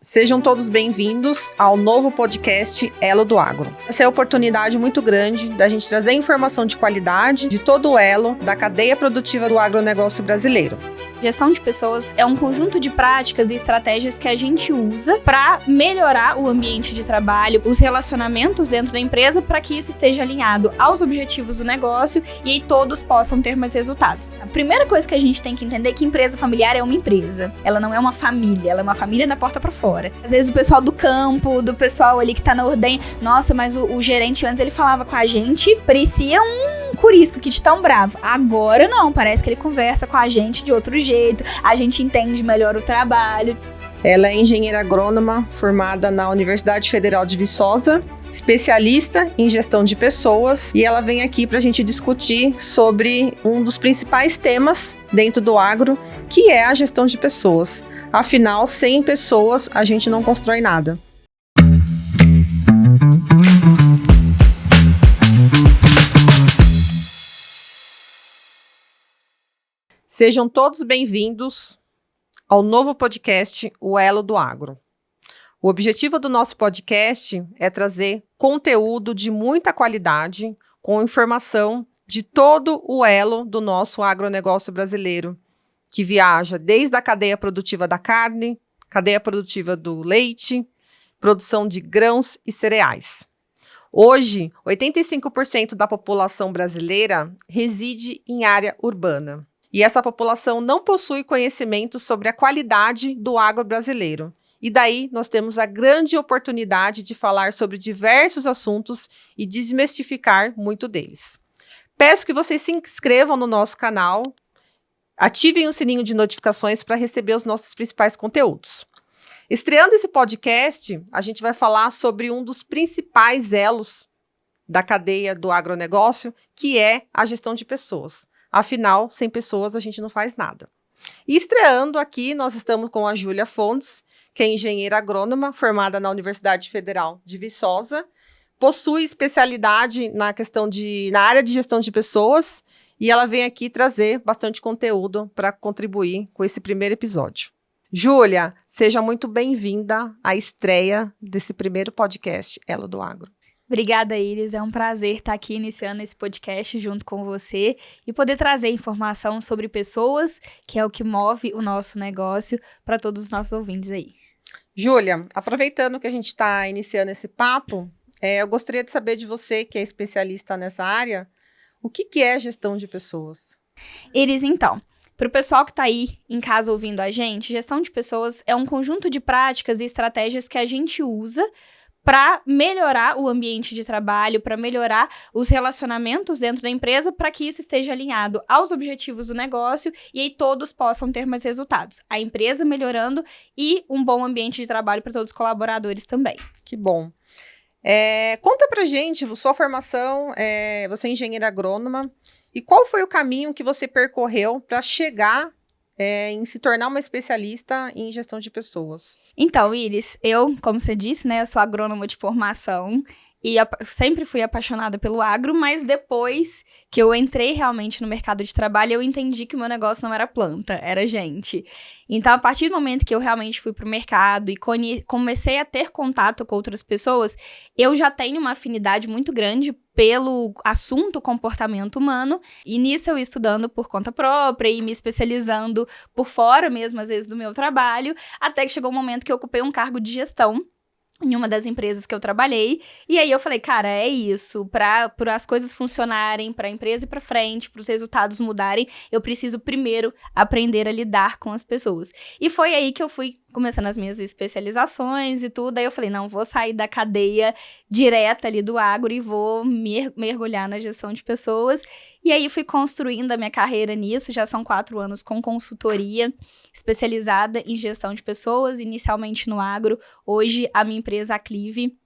Sejam todos bem-vindos ao novo podcast Elo do Agro. Essa é a oportunidade muito grande da gente trazer informação de qualidade de todo o elo da cadeia produtiva do agronegócio brasileiro. Gestão de pessoas é um conjunto de práticas e estratégias que a gente usa para melhorar o ambiente de trabalho, os relacionamentos dentro da empresa, para que isso esteja alinhado aos objetivos do negócio e aí todos possam ter mais resultados. A primeira coisa que a gente tem que entender é que empresa familiar é uma empresa. Ela não é uma família, ela é uma família da porta para fora. Às vezes do pessoal do campo, do pessoal ali que tá na ordenha, nossa, mas o gerente antes ele falava com a gente, parecia um curisco que de tão bravo. Agora não, parece que ele conversa com a gente de outro jeito, a gente entende melhor o trabalho. Ela é engenheira agrônoma, formada na Universidade Federal de Viçosa, especialista em gestão de pessoas, e ela vem aqui para a gente discutir sobre um dos principais temas dentro do agro, que é a gestão de pessoas. Afinal, sem pessoas, a gente não constrói nada. Sejam todos bem-vindos ao novo podcast, o Elo do Agro. O objetivo do nosso podcast é trazer conteúdo de muita qualidade, com informação de todo o elo do nosso agronegócio brasileiro, que viaja desde a cadeia produtiva da carne, cadeia produtiva do leite, produção de grãos e cereais. Hoje, 85% da população brasileira reside em área urbana. E essa população não possui conhecimento sobre a qualidade do agro brasileiro. E daí nós temos a grande oportunidade de falar sobre diversos assuntos e desmistificar muito deles. Peço que vocês se inscrevam no nosso canal, ativem o sininho de notificações para receber os nossos principais conteúdos. Estreando esse podcast, a gente vai falar sobre um dos principais elos da cadeia do agronegócio, que é a gestão de pessoas. Afinal, sem pessoas a gente não faz nada. E estreando aqui, nós estamos com a Júlia Fontes, que é engenheira agrônoma, formada na Universidade Federal de Viçosa, possui especialidade na área de gestão de pessoas, e ela vem aqui trazer bastante conteúdo para contribuir com esse primeiro episódio. Júlia, seja muito bem-vinda à estreia desse primeiro podcast Elo do Agro. Obrigada, Iris. É um prazer estar aqui iniciando esse podcast junto com você e poder trazer informação sobre pessoas, que é o que move o nosso negócio, para todos os nossos ouvintes aí. Júlia, aproveitando que a gente está iniciando esse papo, eu gostaria de saber de você, que é especialista nessa área, o que é gestão de pessoas? Iris, então, para o pessoal que está aí em casa ouvindo a gente, gestão de pessoas é um conjunto de práticas e estratégias que a gente usa para melhorar o ambiente de trabalho, para melhorar os relacionamentos dentro da empresa, para que isso esteja alinhado aos objetivos do negócio e aí todos possam ter mais resultados. A empresa melhorando e um bom ambiente de trabalho para todos os colaboradores também. Que bom. Conta pra gente, sua formação, você é engenheira agrônoma, e qual foi o caminho que você percorreu para chegar em se tornar uma especialista em gestão de pessoas? Então, Iris, como você disse, né, eu sou agrônoma de formação e sempre fui apaixonada pelo agro, mas depois que eu entrei realmente no mercado de trabalho, eu entendi que o meu negócio não era planta, era gente. Então, a partir do momento que eu realmente fui pro mercado e comecei a ter contato com outras pessoas, eu já tenho uma afinidade muito grande pelo assunto comportamento humano, e nisso eu ia estudando por conta própria e me especializando por fora mesmo, às vezes, do meu trabalho, até que chegou um momento que eu ocupei um cargo de gestão em uma das empresas que eu trabalhei, e aí eu falei, cara, é isso, para as coisas funcionarem, para a empresa ir para frente, para os resultados mudarem, eu preciso primeiro aprender a lidar com as pessoas. E foi aí que eu fui começando as minhas especializações e tudo, aí eu falei, não, vou sair da cadeia direta ali do agro e vou mergulhar na gestão de pessoas. E aí fui construindo a minha carreira nisso, já são 4 anos com consultoria especializada em gestão de pessoas, inicialmente no agro. Hoje a minha empresa, a Clive,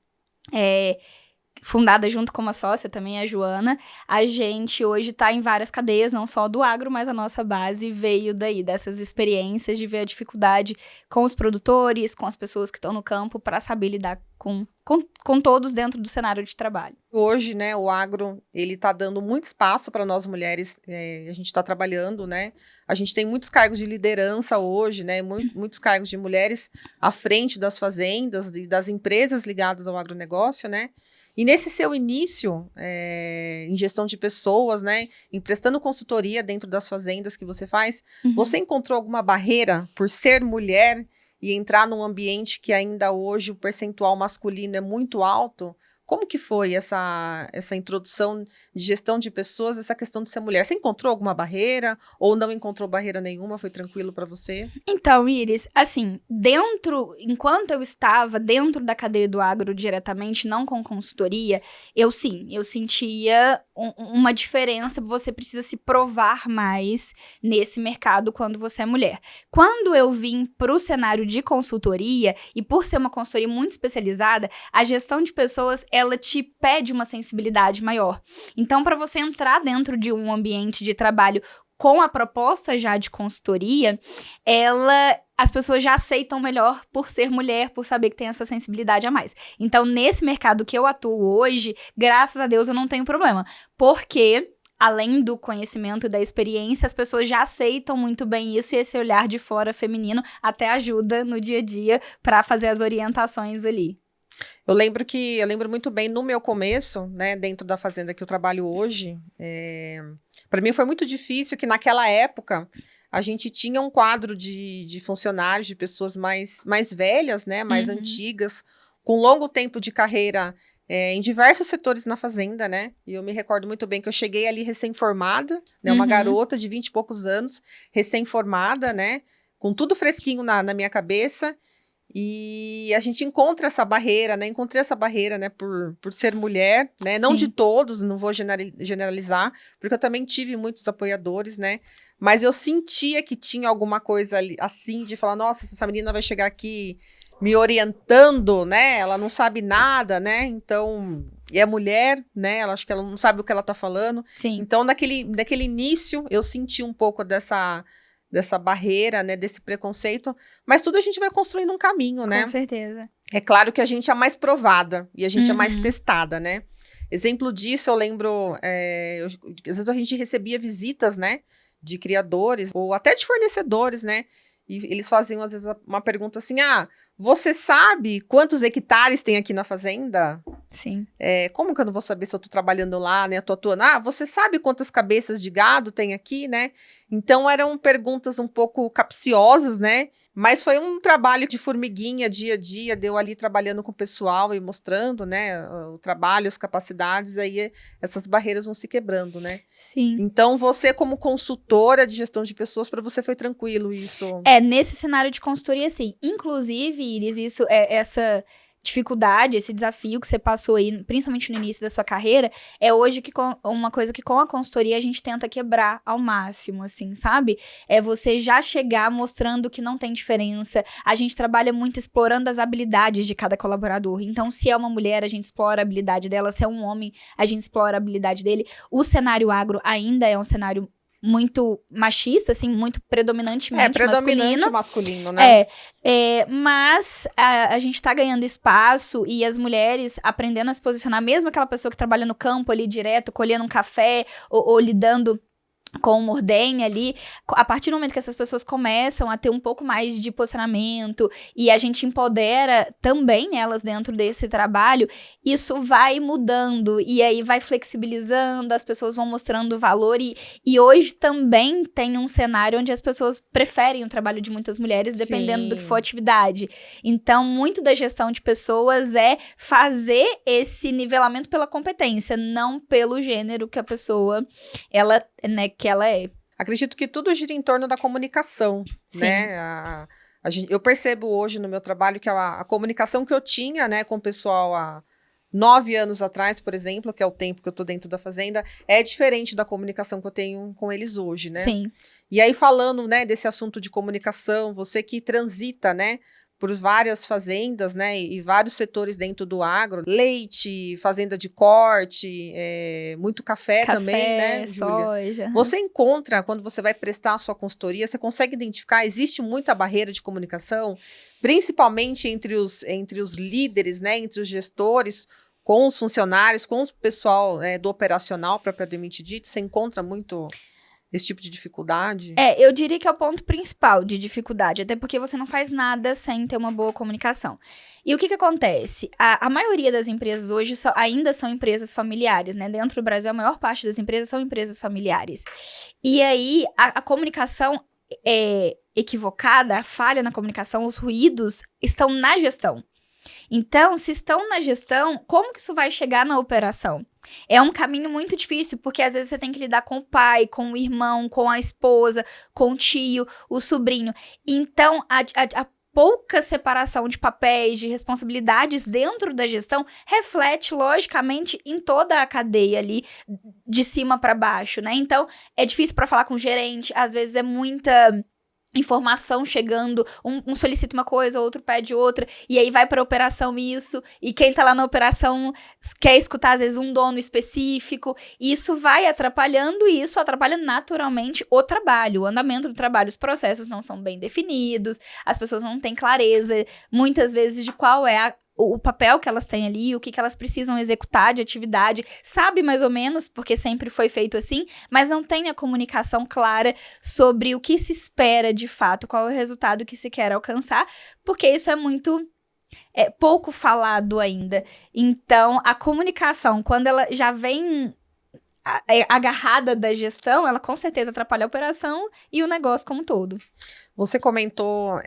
fundada junto com uma sócia também, a Joana, a gente hoje está em várias cadeias, não só do agro, mas a nossa base veio dessas experiências de ver a dificuldade com os produtores, com as pessoas que estão no campo, para saber lidar com todos dentro do cenário de trabalho. Hoje, né, o agro, ele está dando muito espaço para nós mulheres, a gente está trabalhando, né, a gente tem muitos cargos de liderança hoje, né, muitos cargos de mulheres à frente das fazendas e das empresas ligadas ao agronegócio, né, e nesse seu início, em gestão de pessoas, né, em prestando consultoria dentro das fazendas que você faz, você encontrou alguma barreira por ser mulher e entrar num ambiente que ainda hoje o percentual masculino é muito alto? Como que foi essa introdução de gestão de pessoas, essa questão de ser mulher? Você encontrou alguma barreira ou não encontrou barreira nenhuma? Foi tranquilo para você? Então, Iris, assim, enquanto eu estava dentro da cadeia do agro diretamente, não com consultoria, eu sentia uma diferença, você precisa se provar mais nesse mercado quando você é mulher. Quando eu vim para o cenário de consultoria, e por ser uma consultoria muito especializada, a gestão de pessoas, ela te pede uma sensibilidade maior. Então, para você entrar dentro de um ambiente de trabalho com a proposta já de consultoria, as pessoas já aceitam melhor por ser mulher, por saber que tem essa sensibilidade a mais. Então, nesse mercado que eu atuo hoje, graças a Deus eu não tenho problema, porque além do conhecimento e da experiência, as pessoas já aceitam muito bem isso, e esse olhar de fora feminino até ajuda no dia a dia para fazer as orientações ali. Eu lembro muito bem no meu começo, né, dentro da fazenda que eu trabalho hoje, para mim foi muito difícil que naquela época a gente tinha um quadro de funcionários, de pessoas mais velhas, né, mais antigas, com longo tempo de carreira em diversos setores na fazenda, né, e eu me recordo muito bem que eu cheguei ali recém-formada, né, uma garota de 20 e poucos anos, recém-formada, né, com tudo fresquinho na minha cabeça. E a gente encontra essa barreira, né? Encontrei essa barreira, né? Por ser mulher, né? Não de todos, não vou generalizar, porque eu também tive muitos apoiadores, né? Mas eu sentia que tinha alguma coisa ali, assim, de falar, nossa, essa menina vai chegar aqui me orientando, né? Ela não sabe nada, né? Então, e é mulher, né? Ela acho que ela não sabe o que ela tá falando. Sim. Então, naquele início, eu senti um pouco dessa barreira, né, desse preconceito, mas tudo a gente vai construindo um caminho, né? Com certeza. É claro que a gente é mais provada e a gente é mais testada, né? Exemplo disso, eu lembro, às vezes a gente recebia visitas, né, de criadores ou até de fornecedores, né? E eles faziam, às vezes, uma pergunta assim, você sabe quantos hectares tem aqui na fazenda? Sim. Como que eu não vou saber se eu tô trabalhando lá, né? Eu tô atuando. Você sabe quantas cabeças de gado tem aqui, né? Então, eram perguntas um pouco capciosas, né? Mas foi um trabalho de formiguinha, dia a dia, deu ali trabalhando com o pessoal e mostrando, né? O trabalho, as capacidades, aí essas barreiras vão se quebrando, né? Sim. Então, você como consultora de gestão de pessoas, para você foi tranquilo isso? Nesse cenário de consultoria, sim. Inclusive, Iris, essa dificuldade, esse desafio que você passou aí, principalmente no início da sua carreira, é hoje uma coisa que com a consultoria a gente tenta quebrar ao máximo, assim, sabe? É você já chegar mostrando que não tem diferença. A gente trabalha muito explorando as habilidades de cada colaborador. Então, se é uma mulher, a gente explora a habilidade dela. Se é um homem, a gente explora a habilidade dele. O cenário agro ainda é um cenário muito machista, assim, muito predominantemente masculino, né? Mas a gente tá ganhando espaço e as mulheres aprendendo a se posicionar, mesmo aquela pessoa que trabalha no campo ali direto, colhendo um café ou lidando com uma ordenha ali, a partir do momento que essas pessoas começam a ter um pouco mais de posicionamento e a gente empodera também elas dentro desse trabalho, isso vai mudando e aí vai flexibilizando, as pessoas vão mostrando valor e hoje também tem um cenário onde as pessoas preferem o trabalho de muitas mulheres dependendo do que for a atividade. Então, muito da gestão de pessoas é fazer esse nivelamento pela competência, não pelo gênero que a pessoa, que ela é. Acredito que tudo gira em torno da comunicação, né? Eu percebo hoje no meu trabalho que a comunicação que eu tinha, né, com o pessoal há 9 anos atrás, por exemplo, que é o tempo que eu tô dentro da fazenda, é diferente da comunicação que eu tenho com eles hoje, né? Sim. E aí falando, né, desse assunto de comunicação, você que transita, né, por várias fazendas, né, e vários setores dentro do agro, leite, fazenda de corte, muito café também, né, Júlia? soja. Você encontra, quando você vai prestar a sua consultoria, você consegue identificar, existe muita barreira de comunicação, principalmente entre os líderes, né, entre os gestores, com os funcionários, com o pessoal do operacional, propriamente dito, você encontra muito esse tipo de dificuldade? Eu diria que é o ponto principal de dificuldade, até porque você não faz nada sem ter uma boa comunicação. E o que acontece? A maioria das empresas hoje ainda são empresas familiares, né? Dentro do Brasil, a maior parte das empresas são empresas familiares. E aí, a comunicação equivocada, a falha na comunicação, os ruídos estão na gestão. Então, se estão na gestão, como que isso vai chegar na operação? É um caminho muito difícil, porque às vezes você tem que lidar com o pai, com o irmão, com a esposa, com o tio, o sobrinho. Então, a pouca separação de papéis, de responsabilidades dentro da gestão reflete, logicamente, em toda a cadeia ali, de cima para baixo, né? Então, é difícil para falar com o gerente, às vezes é muita informação chegando, um solicita uma coisa, outro pede outra, e aí vai para a operação isso, e quem tá lá na operação quer escutar, às vezes, um dono específico, e isso vai atrapalhando, e isso atrapalha naturalmente o trabalho, o andamento do trabalho, os processos não são bem definidos, as pessoas não têm clareza, muitas vezes, de qual é o papel que elas têm ali, o que elas precisam executar de atividade, sabe mais ou menos, porque sempre foi feito assim, mas não tem a comunicação clara sobre o que se espera de fato, qual é o resultado que se quer alcançar, porque isso é muito pouco falado ainda. Então, a comunicação, quando ela já vem agarrada da gestão, ela com certeza atrapalha a operação e o negócio como um todo. Você comentou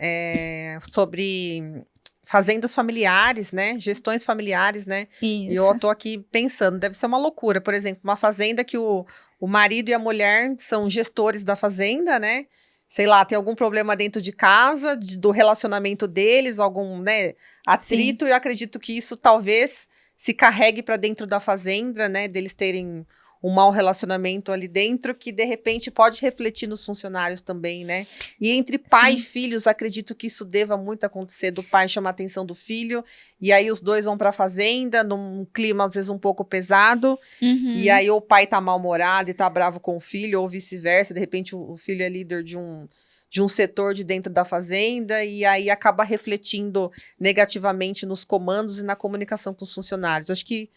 sobre fazendas familiares, né? Gestões familiares, né? Isso. E eu tô aqui pensando, deve ser uma loucura. Por exemplo, uma fazenda que o marido e a mulher são gestores da fazenda, né? Sei lá, tem algum problema dentro de casa, do relacionamento deles, algum, né, atrito. Sim. E eu acredito que isso talvez se carregue para dentro da fazenda, né? Deles terem um mau relacionamento ali dentro, que de repente pode refletir nos funcionários também, né? E entre pai e filhos, acredito que isso deva muito acontecer, do pai chamar a atenção do filho, e aí os dois vão pra fazenda, num clima às vezes um pouco pesado, e aí ou o pai tá mal-humorado e tá bravo com o filho, ou vice-versa, de repente o filho é líder de um setor de dentro da fazenda, e aí acaba refletindo negativamente nos comandos e na comunicação com os funcionários. Acho que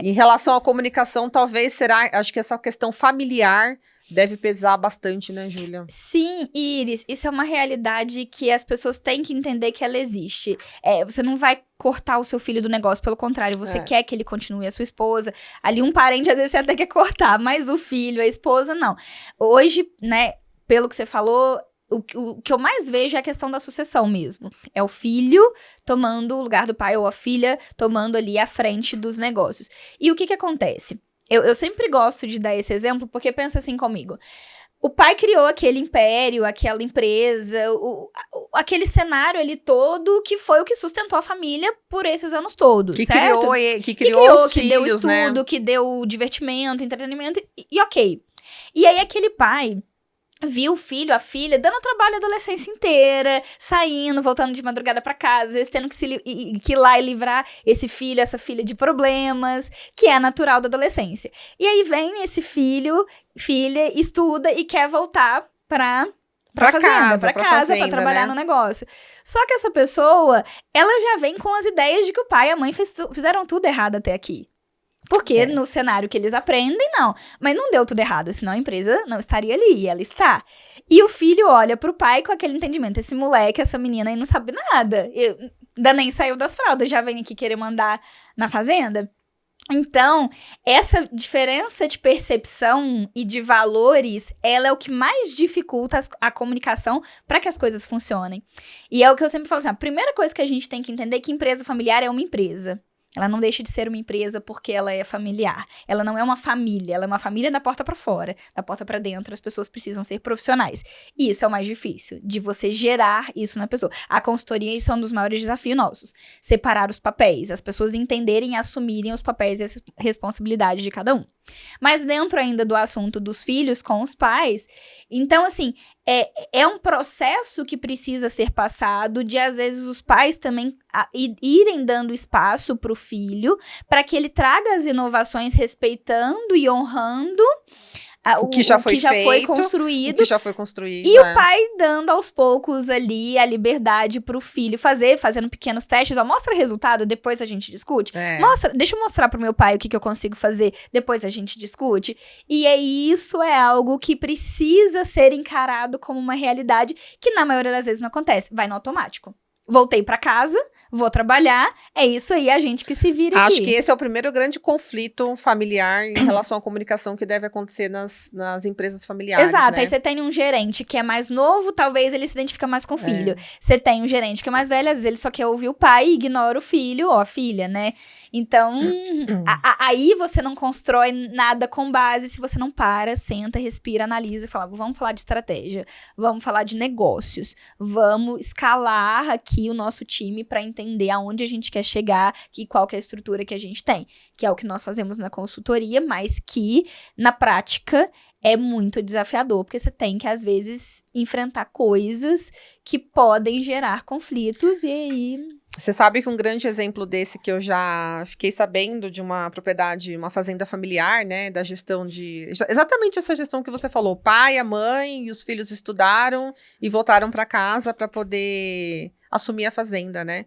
em relação à comunicação, talvez acho que essa questão familiar deve pesar bastante, né, Júlia? Sim, Iris, isso é uma realidade que as pessoas têm que entender que ela existe. Você não vai cortar o seu filho do negócio, pelo contrário, você quer que ele continue, a sua esposa. Ali um parente, às vezes, você até quer cortar, mas o filho, a esposa, não. Hoje, né, pelo que você falou, o que eu mais vejo é a questão da sucessão mesmo. É o filho tomando o lugar do pai, ou a filha tomando ali a frente dos negócios. E o que acontece? Eu sempre gosto de dar esse exemplo, porque pensa assim comigo. O pai criou aquele império, aquela empresa, aquele cenário ali todo, que foi o que sustentou a família por esses anos todos, certo? Que criou os que filhos, deu estudo, né? que deu divertimento, entretenimento, e ok. E aí aquele pai viu o filho, a filha, dando trabalho a adolescência inteira, saindo, voltando de madrugada pra casa, às vezes tendo que ir lá e livrar esse filho, essa filha de problemas, que é natural da adolescência. E aí vem esse filha, estuda e quer voltar pra casa, pra trabalhar, né, no negócio. Só que essa pessoa, ela já vem com as ideias de que o pai e a mãe fizeram tudo errado até aqui. Porque no cenário que eles aprendem, não. Mas não deu tudo errado, senão a empresa não estaria ali, e ela está. E o filho olha pro pai com aquele entendimento. Esse moleque, essa menina aí não sabe nada. Ainda nem saiu das fraldas, já vem aqui querer mandar na fazenda. Então, essa diferença de percepção e de valores, ela é o que mais dificulta a comunicação para que as coisas funcionem. E é o que eu sempre falo assim, a primeira coisa que a gente tem que entender é que empresa familiar é uma empresa. Ela não deixa de ser uma empresa porque ela é familiar. Ela não é uma família, ela é uma família da porta para fora. Da porta para dentro, as pessoas precisam ser profissionais. E isso é o mais difícil, de você gerar isso na pessoa. A consultoria, isso é um dos maiores desafios nossos. Separar os papéis, as pessoas entenderem e assumirem os papéis e as responsabilidades de cada um. Mas dentro ainda do assunto dos filhos com os pais, então assim, é um processo que precisa ser passado de, às vezes, os pais também irem dando espaço para o filho, para que ele traga as inovações respeitando e honrando o que já foi construído. O que já foi construído. E o pai dando aos poucos ali a liberdade pro filho fazendo pequenos testes. Ó, mostra o resultado, depois a gente discute. Deixa eu mostrar pro meu pai o que eu consigo fazer, depois a gente discute. E isso é algo que precisa ser encarado como uma realidade que na maioria das vezes não acontece. Vai no automático. Voltei pra casa, vou trabalhar, é isso aí, a gente que se vira aqui. Acho que esse é o primeiro grande conflito familiar em relação à comunicação que deve acontecer nas empresas familiares, Exato, né? Aí você tem um gerente que é mais novo, talvez ele se identifica mais com o filho. Você tem um gerente que é mais velho, às vezes ele só quer ouvir o pai e ignora o filho ou a filha, né? Então, aí você não constrói nada com base se você não para, senta, respira, analisa e fala, vamos falar de estratégia, vamos falar de negócios, vamos escalar aqui o nosso time para entender aonde a gente quer chegar, qual que é a estrutura que a gente tem, que é o que nós fazemos na consultoria, mas que na prática é muito desafiador, porque você tem que, às vezes, enfrentar coisas que podem gerar conflitos e aí... Você sabe que um grande exemplo desse que eu já fiquei sabendo de uma propriedade, uma fazenda familiar, né, da gestão de... Exatamente essa gestão que você falou, o pai, a mãe e os filhos estudaram e voltaram para casa para poder assumir a fazenda, né?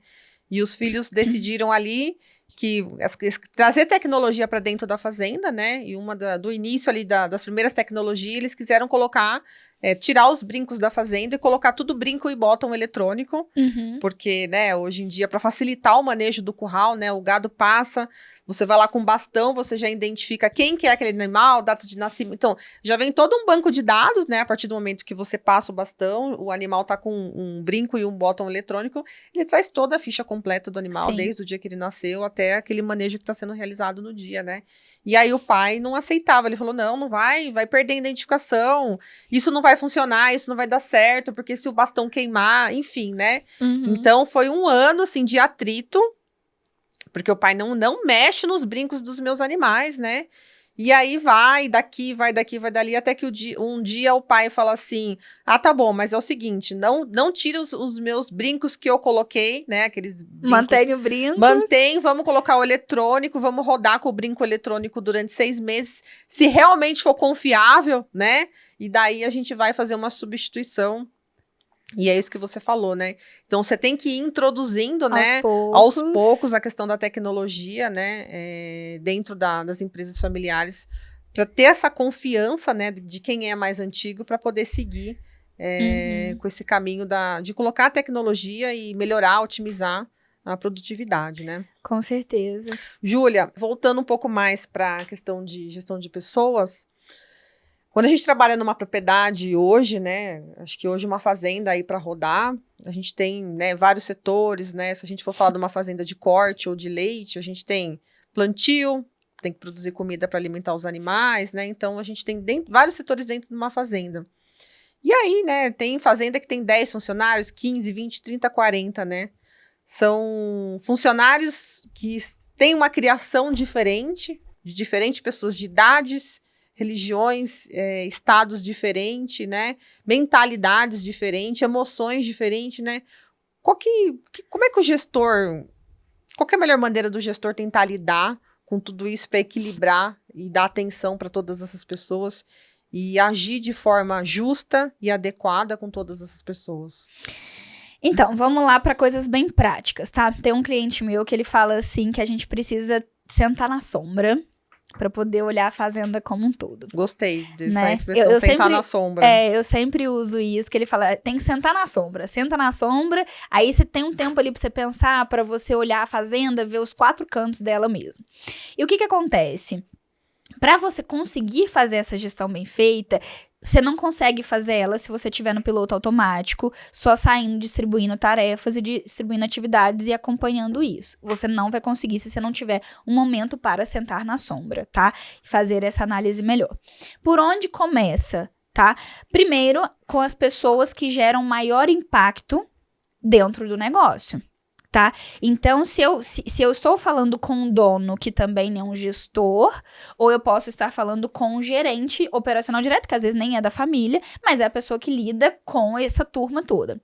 E os filhos decidiram ali que trazer tecnologia para dentro da fazenda, né? E do início ali das primeiras tecnologias, eles quiseram colocar, tirar os brincos da fazenda e colocar tudo brinco e bottom eletrônico, porque, né, hoje em dia, para facilitar o manejo do curral, né, o gado passa, você vai lá com bastão, você já identifica quem que é aquele animal, data de nascimento, então, já vem todo um banco de dados, né, a partir do momento que você passa o bastão, o animal tá com um brinco e um bottom eletrônico, ele traz toda a ficha completa do animal, Sim. desde o dia que ele nasceu até aquele manejo que está sendo realizado no dia, né, e aí o pai não aceitava, ele falou, não vai perder a identificação, isso não vai funcionar, isso não vai dar certo, porque se o bastão queimar, enfim, né, então foi um ano, assim, de atrito, porque o pai não mexe nos brincos dos meus animais, né? E aí vai daqui, vai dali, até que um dia o pai fala assim, tá bom, mas é o seguinte, não tira os meus brincos que eu coloquei, né? Aqueles brincos. Mantém o brinco. Mantém, vamos colocar o eletrônico, vamos rodar com o brinco eletrônico durante 6 meses, se realmente for confiável, né? E daí a gente vai fazer uma substituição. E é isso que você falou, né? Então, você tem que ir introduzindo, né, aos poucos a questão da tecnologia, né, dentro das empresas familiares, para ter essa confiança, né, de quem é mais antigo, para poder seguir com esse caminho de colocar a tecnologia e melhorar, otimizar a produtividade, né? Com certeza. Júlia, voltando um pouco mais para a questão de gestão de pessoas, quando a gente trabalha numa propriedade hoje, né, acho que hoje uma fazenda aí para rodar, a gente tem, né, vários setores, né, se a gente for falar de uma fazenda de corte ou de leite, a gente tem plantio, tem que produzir comida para alimentar os animais, né, então a gente tem vários setores dentro de uma fazenda. E aí, né, tem fazenda que tem 10 funcionários, 15, 20, 30, 40, né, são funcionários que têm uma criação diferente, de diferentes pessoas de idades, religiões, estados diferentes, né? Mentalidades diferentes, emoções diferentes, né? Como é que o gestor... Qual que é a melhor maneira do gestor tentar lidar com tudo isso para equilibrar e dar atenção para todas essas pessoas e agir de forma justa e adequada com todas essas pessoas? Então, vamos lá para coisas bem práticas, tá? Tem um cliente meu que ele fala assim que a gente precisa sentar na sombra para poder olhar a fazenda como um todo. Gostei dessa né? expressão, eu sentar sempre, na sombra. Eu sempre uso isso, que ele fala, tem que sentar na sombra. Senta na sombra, aí você tem um tempo ali para você pensar, para você olhar a fazenda, ver os 4 cantos dela mesmo. E o que acontece? Para você conseguir fazer essa gestão bem feita, você não consegue fazer ela se você estiver no piloto automático, só saindo, distribuindo tarefas e distribuindo atividades e acompanhando isso. Você não vai conseguir se você não tiver um momento para sentar na sombra, tá? E fazer essa análise melhor. Por onde começa, tá? Primeiro, com as pessoas que geram maior impacto dentro do negócio. tá? Então, se eu estou falando com um dono que também é um gestor, ou eu posso estar falando com um gerente operacional direto, que às vezes nem é da família, mas é a pessoa que lida com essa turma toda.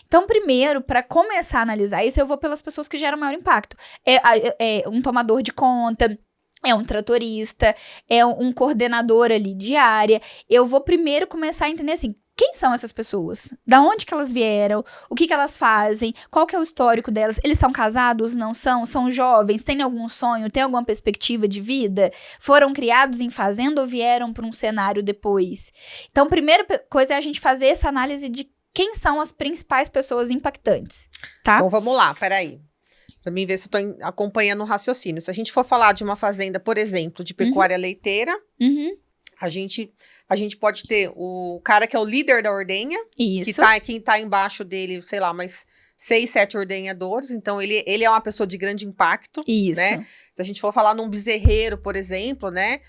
Então, primeiro, para começar a analisar isso, eu vou pelas pessoas que geram maior impacto. É um tomador de conta, é um tratorista, é um coordenador ali de área. Eu vou primeiro começar a entender assim, quem são essas pessoas? Da onde que elas vieram? O que que elas fazem? Qual que é o histórico delas? Eles são casados? Não são? São jovens? Têm algum sonho? Têm alguma perspectiva de vida? Foram criados em fazenda ou vieram para um cenário depois? Então, a primeira coisa é a gente fazer essa análise de quem são as principais pessoas impactantes, tá? Então, vamos lá, peraí. Pra mim ver se eu tô acompanhando o raciocínio. Se a gente for falar de uma fazenda, por exemplo, de pecuária leiteira, a gente pode ter o cara que é o líder da ordenha, Isso. quem tá embaixo dele, sei lá, mais 6, 7 ordenhadores. Então, ele é uma pessoa de grande impacto. Isso. Né? Se a gente for falar num bezerreiro, por exemplo, né?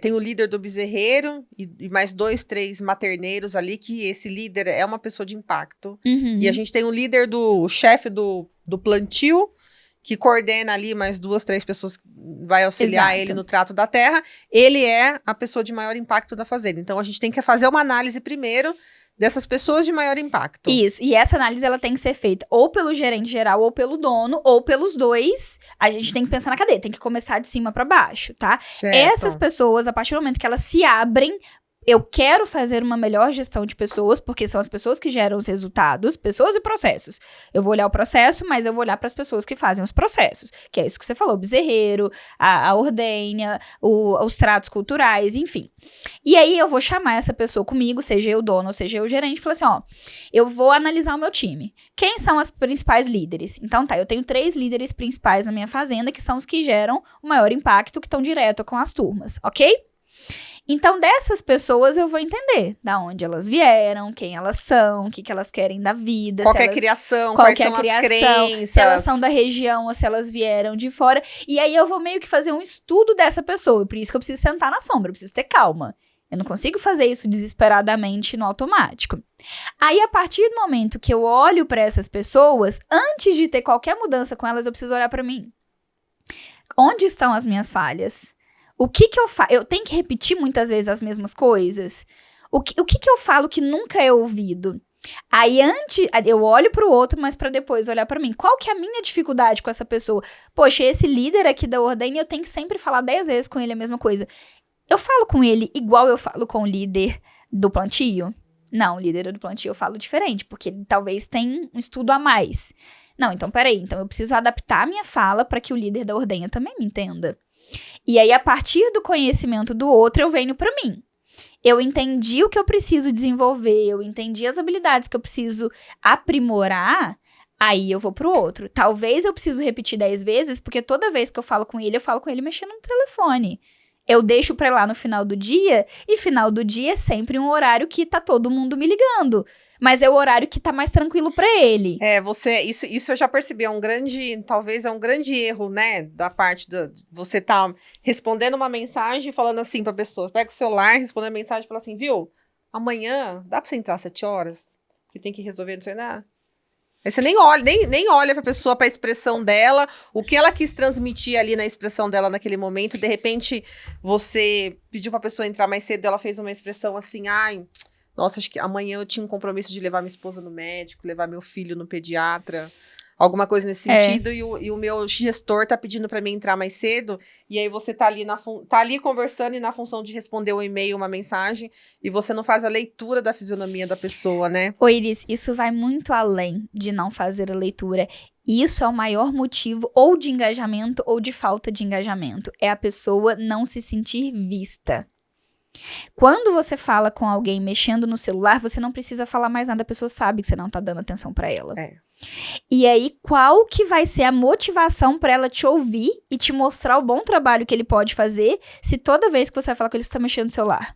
Tem o líder do bezerreiro e mais 2, 3 materneiros ali, que esse líder é uma pessoa de impacto. E a gente tem o líder o chefe do plantio, que coordena ali mais 2, 3 pessoas que vai auxiliar ele no trato da terra. Ele é a pessoa de maior impacto da fazenda. Então, a gente tem que fazer uma análise primeiro dessas pessoas de maior impacto. Isso, e essa análise ela tem que ser feita ou pelo gerente geral, ou pelo dono, ou pelos dois. A gente tem que pensar na cadeia, tem que começar de cima para baixo, tá? Certo. Essas pessoas, a partir do momento que elas se abrem, eu quero fazer uma melhor gestão de pessoas, porque são as pessoas que geram os resultados, pessoas e processos. Eu vou olhar o processo, mas eu vou olhar para as pessoas que fazem os processos, que é isso que você falou, o bezerreiro, a ordenha, os tratos culturais, enfim. E aí eu vou chamar essa pessoa comigo, seja eu dono, ou seja eu gerente, e falar assim, ó, eu vou analisar o meu time. Quem são as principais líderes? Então tá, eu tenho 3 líderes principais na minha fazenda, que são os que geram o maior impacto, que estão direto com as turmas, ok? Então, dessas pessoas, eu vou entender da onde elas vieram, quem elas são, o que elas querem da vida. Qual é a criação, quais são as crenças. Se elas são da região ou se elas vieram de fora. E aí, eu vou meio que fazer um estudo dessa pessoa. Por isso que eu preciso sentar na sombra, eu preciso ter calma. Eu não consigo fazer isso desesperadamente no automático. Aí, a partir do momento que eu olho para essas pessoas, antes de ter qualquer mudança com elas, eu preciso olhar para mim. Onde estão as minhas falhas? O que eu faço? Eu tenho que repetir muitas vezes as mesmas coisas? O que eu falo que nunca é ouvido? Aí eu olho pro outro, mas pra depois olhar pra mim. Qual que é a minha dificuldade com essa pessoa? Poxa, esse líder aqui da ordenha, eu tenho que sempre falar 10 vezes com ele a mesma coisa. Eu falo com ele igual eu falo com o líder do plantio? Não, o líder do plantio eu falo diferente, porque ele talvez tenha um estudo a mais. Não, então peraí. Então eu preciso adaptar a minha fala pra que o líder da ordenha também me entenda. E aí, a partir do conhecimento do outro, eu venho para mim. Eu entendi o que eu preciso desenvolver, eu entendi as habilidades que eu preciso aprimorar, aí eu vou pro outro. Talvez eu preciso repetir 10 vezes, porque toda vez que eu falo com ele mexendo no telefone. Eu deixo pra lá no final do dia, e final do dia é sempre um horário que tá todo mundo me ligando. Mas é o horário que tá mais tranquilo pra ele. Isso eu já percebi, talvez é um grande erro, né, da parte você tá respondendo uma mensagem e falando assim pra pessoa, pega o celular, responde a mensagem e fala assim, viu, amanhã dá pra você entrar às 7 horas? Que tem que resolver, não sei nada. Aí você nem olha pra pessoa, pra expressão dela, o que ela quis transmitir ali na expressão dela naquele momento, de repente você pediu pra pessoa entrar mais cedo, ela fez uma expressão assim, nossa, acho que amanhã eu tinha um compromisso de levar minha esposa no médico, levar meu filho no pediatra, alguma coisa nesse sentido, e o meu gestor tá pedindo pra mim entrar mais cedo, e aí você tá ali conversando e na função de responder um e-mail, uma mensagem, e você não faz a leitura da fisionomia da pessoa, né? Ô Iris, isso vai muito além de não fazer a leitura. Isso é o maior motivo ou de engajamento ou de falta de engajamento. É a pessoa não se sentir vista. Quando você fala com alguém mexendo no celular, você não precisa falar mais nada, a pessoa sabe que você não tá dando atenção pra ela. E aí, qual que vai ser a motivação pra ela te ouvir e te mostrar o bom trabalho que ele pode fazer, se toda vez que você vai falar com ele, você tá mexendo no celular?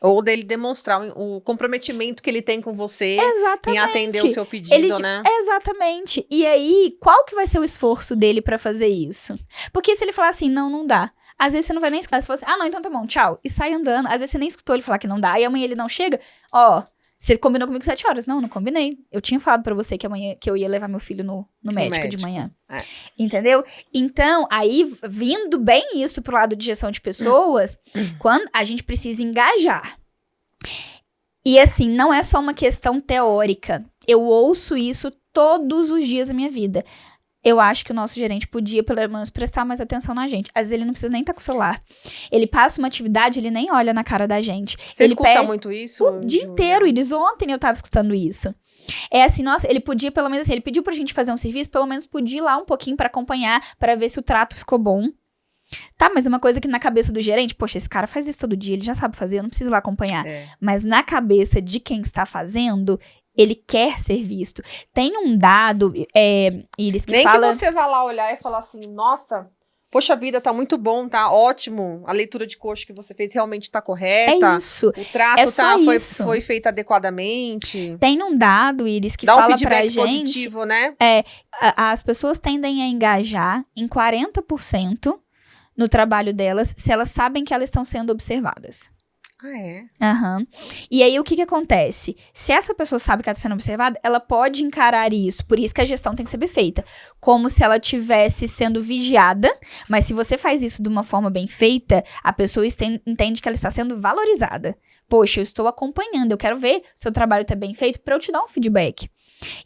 Ou dele demonstrar o comprometimento que ele tem com você. Exatamente. Em atender o seu pedido, né? Exatamente. E aí, qual que vai ser o esforço dele pra fazer isso? Porque se ele falar assim, não dá. Às vezes você não vai nem escutar. Você fala assim, não, então tá bom, tchau. E sai andando. Às vezes você nem escutou ele falar que não dá. E amanhã ele não chega. Você combinou comigo 7 horas. Não combinei. Eu tinha falado pra você que amanhã que eu ia levar meu filho no médico de manhã. Entendeu? Então, aí, vindo bem isso pro lado de gestão de pessoas, quando a gente precisa engajar. E assim, não é só uma questão teórica. Eu ouço isso todos os dias da minha vida. Eu acho que o nosso gerente podia, pelo menos, prestar mais atenção na gente. Às vezes ele não precisa nem estar com o celular. Ele passa uma atividade, ele nem olha na cara da gente. Você ele escuta muito isso? O dia inteiro, Iris. Ontem eu tava escutando isso. É assim, nossa, ele podia pelo menos assim, ele pediu pra gente fazer um serviço, pelo menos podia ir lá um pouquinho pra acompanhar, pra ver se o trato ficou bom. Tá, mas uma coisa que na cabeça do gerente, poxa, esse cara faz isso todo dia, ele já sabe fazer, eu não preciso ir lá acompanhar. Mas na cabeça de quem está fazendo, ele quer ser visto. Tem um dado, Iris, que nem fala... que você vá lá olhar e falar assim, nossa, poxa vida, tá muito bom, tá ótimo, a leitura de coxa que você fez realmente tá correta. É isso. O trato foi feito adequadamente. Tem um dado, Iris, que dá fala um feedback pra gente... positivo, né? As pessoas tendem a engajar em 40% no trabalho delas se elas sabem que elas estão sendo observadas. Uhum. E aí, o que acontece? Se essa pessoa sabe que ela está sendo observada, ela pode encarar isso. Por isso que a gestão tem que ser bem feita. Como se ela estivesse sendo vigiada. Mas se você faz isso de uma forma bem feita, a pessoa entende que ela está sendo valorizada. Poxa, eu estou acompanhando, eu quero ver se o trabalho está bem feito para eu te dar um feedback.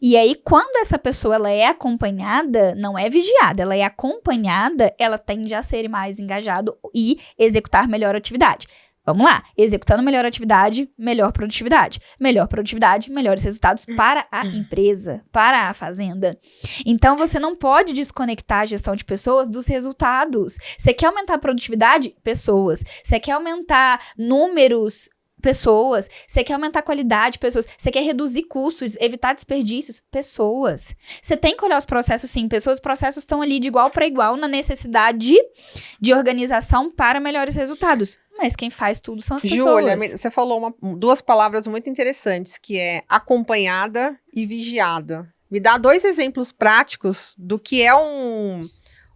E aí, quando essa pessoa ela é acompanhada, não é vigiada, ela é acompanhada, ela tende a ser mais engajado e executar melhor atividade. Vamos lá, executando melhor atividade, melhor produtividade. Melhor produtividade, melhores resultados para a empresa, para a fazenda. Então, você não pode desconectar a gestão de pessoas dos resultados. Você quer aumentar a produtividade? Pessoas. Você quer aumentar números? Pessoas. Você quer aumentar a qualidade? Pessoas. Você quer reduzir custos, evitar desperdícios? Pessoas. Você tem que olhar os processos, sim. Os processos estão ali de igual para igual na necessidade de organização para melhores resultados. Mas quem faz tudo são as pessoas. Júlia, você falou duas palavras muito interessantes, que é acompanhada e vigiada. Me dá 2 exemplos práticos do que é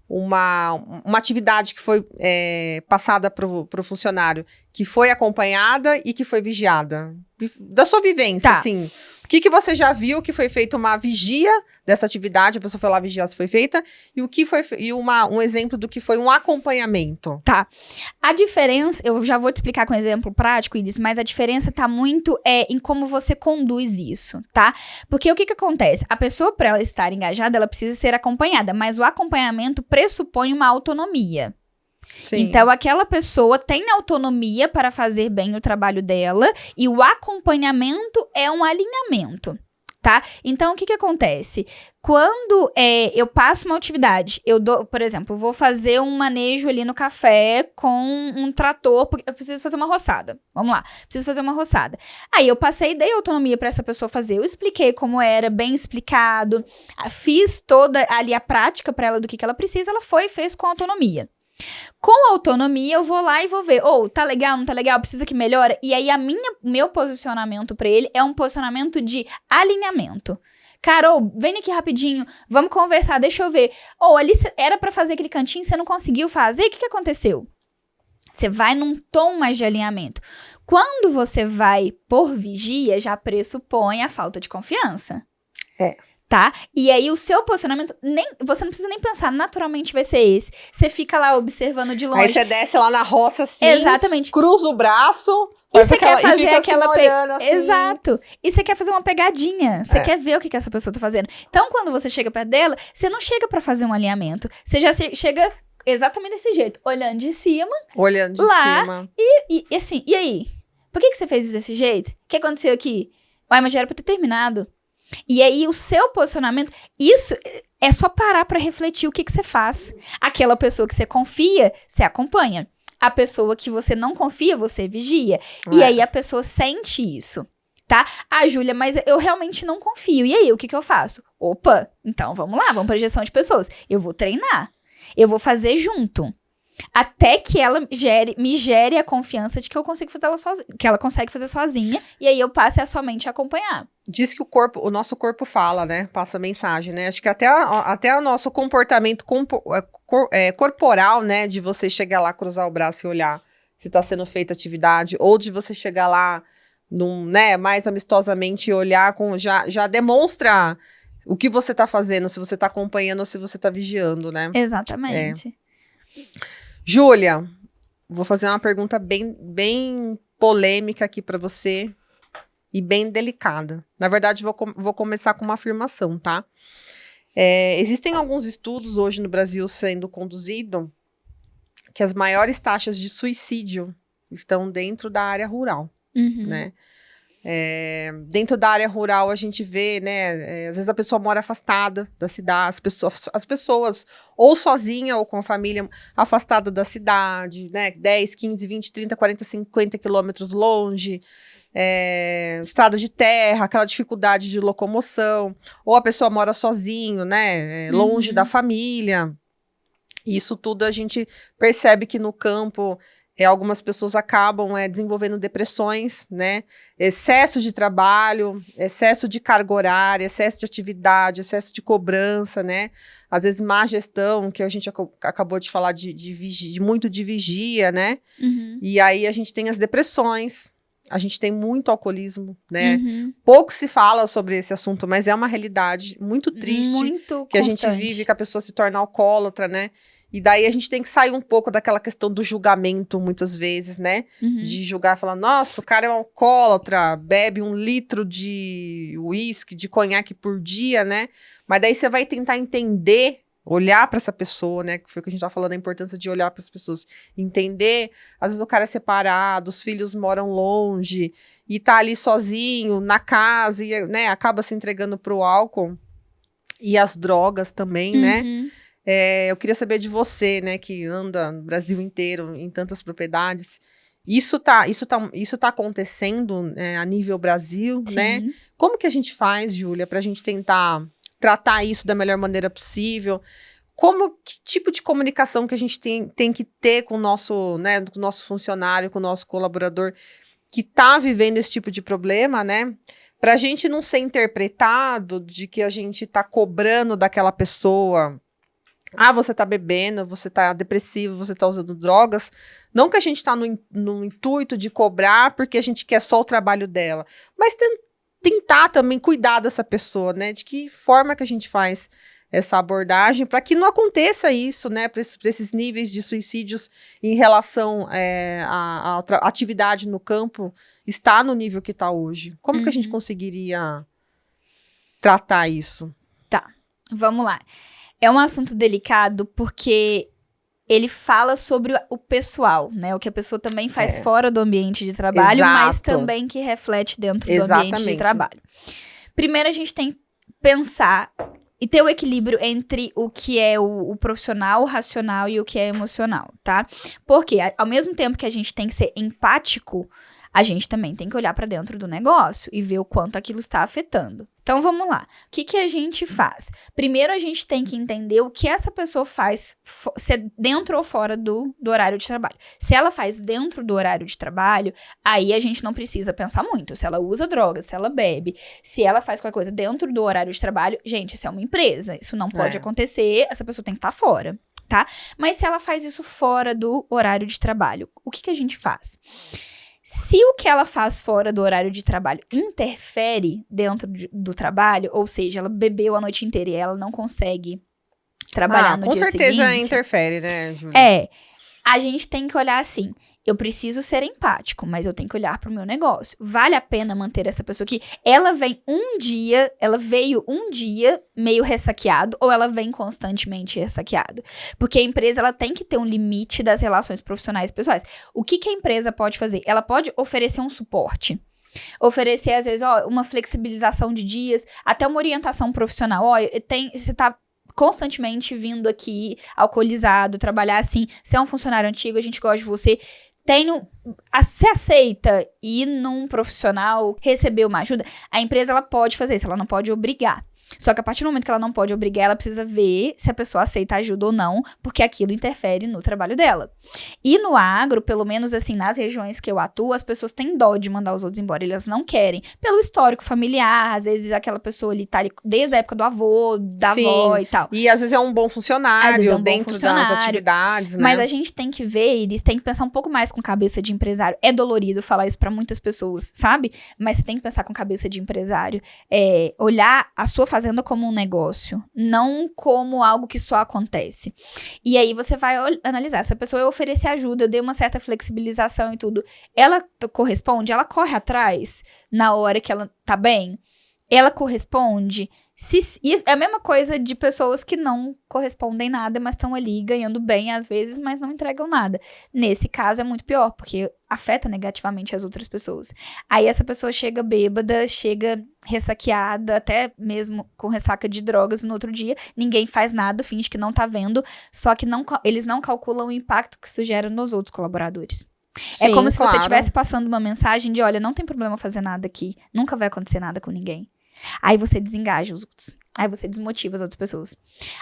uma atividade que foi passada para o funcionário, que foi acompanhada e que foi vigiada. Da sua vivência, assim. O que você já viu que foi feita uma vigia dessa atividade, a pessoa foi lá vigiar se foi feita, e um exemplo do que foi um acompanhamento. Tá. A diferença, eu já vou te explicar com um exemplo prático, Iris, mas a diferença tá muito em como você conduz isso, tá? Porque o que acontece? A pessoa, para ela estar engajada, ela precisa ser acompanhada, mas o acompanhamento pressupõe uma autonomia. Sim. Então, aquela pessoa tem autonomia para fazer bem o trabalho dela e o acompanhamento é um alinhamento, tá? Então, o que acontece? Quando eu passo uma atividade, por exemplo, vou fazer um manejo ali no café com um trator, porque eu preciso fazer uma roçada. Vamos lá, preciso fazer uma roçada. Aí eu dei autonomia para essa pessoa fazer, eu expliquei como era, bem explicado, fiz toda ali a prática para ela do que ela precisa, ela foi e fez com autonomia. Com autonomia, eu vou lá e vou ver, tá legal, não tá legal, precisa que melhore. E aí, meu posicionamento pra ele é um posicionamento de alinhamento. Carol, vem aqui rapidinho, vamos conversar, deixa eu ver. Ali era pra fazer aquele cantinho, você não conseguiu fazer, o que aconteceu? Você vai num tom mais de alinhamento. Quando você vai por vigia, já pressupõe a falta de confiança. Tá? E aí, o seu posicionamento, você não precisa nem pensar, naturalmente vai ser esse. Você fica lá observando de longe. Aí você desce lá na roça, assim. Exatamente. Cruza o braço. E você quer fazer aquela... Assim. Exato. E você quer fazer uma pegadinha. Você quer ver o que essa pessoa tá fazendo. Então, quando você chega perto dela, você não chega pra fazer um alinhamento. Você já chega exatamente desse jeito. Olhando de cima. Olhando de cima. E assim, e aí? Por que você fez desse jeito? O que aconteceu aqui? Uai, mas já era pra ter terminado. E aí, o seu posicionamento, isso é só parar pra refletir o que você faz. Aquela pessoa que você confia, você acompanha. A pessoa que você não confia, você vigia. E aí, a pessoa sente isso, tá? Júlia, mas eu realmente não confio. E aí, o que eu faço? Opa, então vamos lá, vamos pra gestão de pessoas. Eu vou treinar. Eu vou fazer junto. Até que ela me gere a confiança de que eu consigo fazer ela sozinha, que ela consegue fazer sozinha, e aí eu passe a somente acompanhar. Diz que o nosso corpo fala, né? Passa mensagem, né? Acho que até o nosso comportamento corporal, né? De você chegar lá, cruzar o braço e olhar se tá sendo feita atividade, ou de você chegar lá né, mais amistosamente olhar, já demonstra o que você tá fazendo, se você tá acompanhando ou se você tá vigiando, né? Exatamente. Júlia, vou fazer uma pergunta bem polêmica aqui para você e bem delicada. Na verdade, vou começar com uma afirmação, tá? Existem alguns estudos hoje no Brasil sendo conduzidos que as maiores taxas de suicídio estão dentro da área rural, né? Dentro da área rural a gente vê, né, às vezes a pessoa mora afastada da cidade, as pessoas ou sozinha ou com a família afastada da cidade, né, 10, 15, 20, 30, 40, 50 quilômetros longe, estrada de terra, aquela dificuldade de locomoção, ou a pessoa mora sozinho, né, longe da família. Isso tudo a gente percebe que no campo algumas pessoas acabam desenvolvendo depressões, né? Excesso de trabalho, excesso de carga horária, excesso de atividade, excesso de cobrança, né? Às vezes má gestão, que a gente acabou de falar muito de vigia, né? E aí a gente tem as depressões, a gente tem muito alcoolismo, né? Pouco se fala sobre esse assunto, mas é uma realidade muito triste muito que a gente vive, que a pessoa se torna alcoólatra, né? E daí a gente tem que sair um pouco daquela questão do julgamento, muitas vezes, né? De julgar, falar, nossa, o cara é um alcoólatra, bebe 1 litro de uísque, de conhaque por dia, né? Mas daí você vai tentar entender, olhar para essa pessoa, né? Que foi o que a gente tá falando, a importância de olhar para as pessoas. Entender, às vezes o cara é separado, os filhos moram longe, e tá ali sozinho, na casa, e, né? Acaba se entregando pro álcool e as drogas também, né? Eu queria saber de você, né, que anda no Brasil inteiro, em tantas propriedades. Isso tá acontecendo a nível Brasil, né? Como que a gente faz, Júlia, pra gente tentar tratar isso da melhor maneira possível? Que tipo de comunicação que a gente tem que ter com o nosso, né, com o nosso funcionário, com o nosso colaborador que tá vivendo esse tipo de problema, né? Pra gente não ser interpretado de que a gente tá cobrando daquela pessoa. Você tá bebendo, você tá depressivo, você tá usando drogas. Não que a gente tá no intuito de cobrar porque a gente quer só o trabalho dela. Mas tentar também cuidar dessa pessoa, né? De que forma que a gente faz essa abordagem para que não aconteça isso, né? Para esses níveis de suicídios em relação à atividade no campo estar no nível que está hoje. Como que a gente conseguiria tratar isso? Tá, vamos lá. É um assunto delicado porque ele fala sobre o pessoal, né? O que a pessoa também faz fora do ambiente de trabalho, mas também que reflete dentro do ambiente de trabalho. Primeiro, a gente tem que pensar e ter o equilíbrio entre o que é o profissional, o racional e o que é emocional, tá? Porque ao mesmo tempo que a gente tem que ser empático, a gente também tem que olhar para dentro do negócio e ver o quanto aquilo está afetando. Então, vamos lá. O que a gente faz? Primeiro, a gente tem que entender o que essa pessoa faz, se é dentro ou fora do horário de trabalho. Se ela faz dentro do horário de trabalho, aí a gente não precisa pensar muito. Se ela usa drogas, se ela bebe, se ela faz qualquer coisa dentro do horário de trabalho, gente, isso é uma empresa. Isso não pode acontecer, essa pessoa tem que estar fora, tá? Mas se ela faz isso fora do horário de trabalho, o que a gente faz? Se o que ela faz fora do horário de trabalho interfere dentro do trabalho, ou seja, ela bebeu a noite inteira e ela não consegue trabalhar no dia seguinte... Com certeza interfere, né, Júlia? A gente tem que olhar assim, eu preciso ser empático, mas eu tenho que olhar pro meu negócio. Vale a pena manter essa pessoa aqui? Ela veio um dia meio ressaqueado, ou ela vem constantemente ressaqueado? Porque a empresa, ela tem que ter um limite das relações profissionais e pessoais. O que a empresa pode fazer? Ela pode oferecer um suporte. Oferecer, às vezes, uma flexibilização de dias, até uma orientação profissional. Você tá constantemente vindo aqui alcoolizado, trabalhar assim, você é um funcionário antigo, a gente gosta de você, você aceita ir num profissional, receber uma ajuda? A empresa, ela pode fazer isso, ela não pode obrigar. Só que a partir do momento que ela não pode obrigar, ela precisa ver se a pessoa aceita ajuda ou não, porque aquilo interfere no trabalho dela. E no agro, pelo menos assim, nas regiões que eu atuo, as pessoas têm dó de mandar os outros embora, elas não querem. Pelo histórico familiar, às vezes aquela pessoa ali tá ali desde a época do avô, da avó e tal. E às vezes é um bom funcionário dentro das atividades, né? Mas a gente tem que ver, eles têm que pensar um pouco mais com cabeça de empresário. É dolorido falar isso pra muitas pessoas, sabe? Mas você tem que pensar com cabeça de empresário. Olhar a sua fazenda como um negócio, não como algo que só acontece. E aí você vai analisar, se a pessoa oferecer ajuda, eu dei uma certa flexibilização e tudo, ela corresponde? Ela corre atrás na hora que ela tá bem? Ela corresponde? É a mesma coisa de pessoas que não correspondem nada, mas estão ali ganhando bem às vezes, mas não entregam nada. Nesse caso é muito pior, porque afeta negativamente as outras pessoas. Aí essa pessoa chega bêbada, chega ressaqueada, até mesmo com ressaca de drogas no outro dia, ninguém faz nada, finge que não tá vendo, só que eles não calculam o impacto que isso gera nos outros colaboradores. Sim, é como se claro. você estivesse passando uma mensagem de, olha, não tem problema fazer nada aqui, nunca vai acontecer nada com ninguém. Aí você desengaja os outros. Aí você desmotiva as outras pessoas.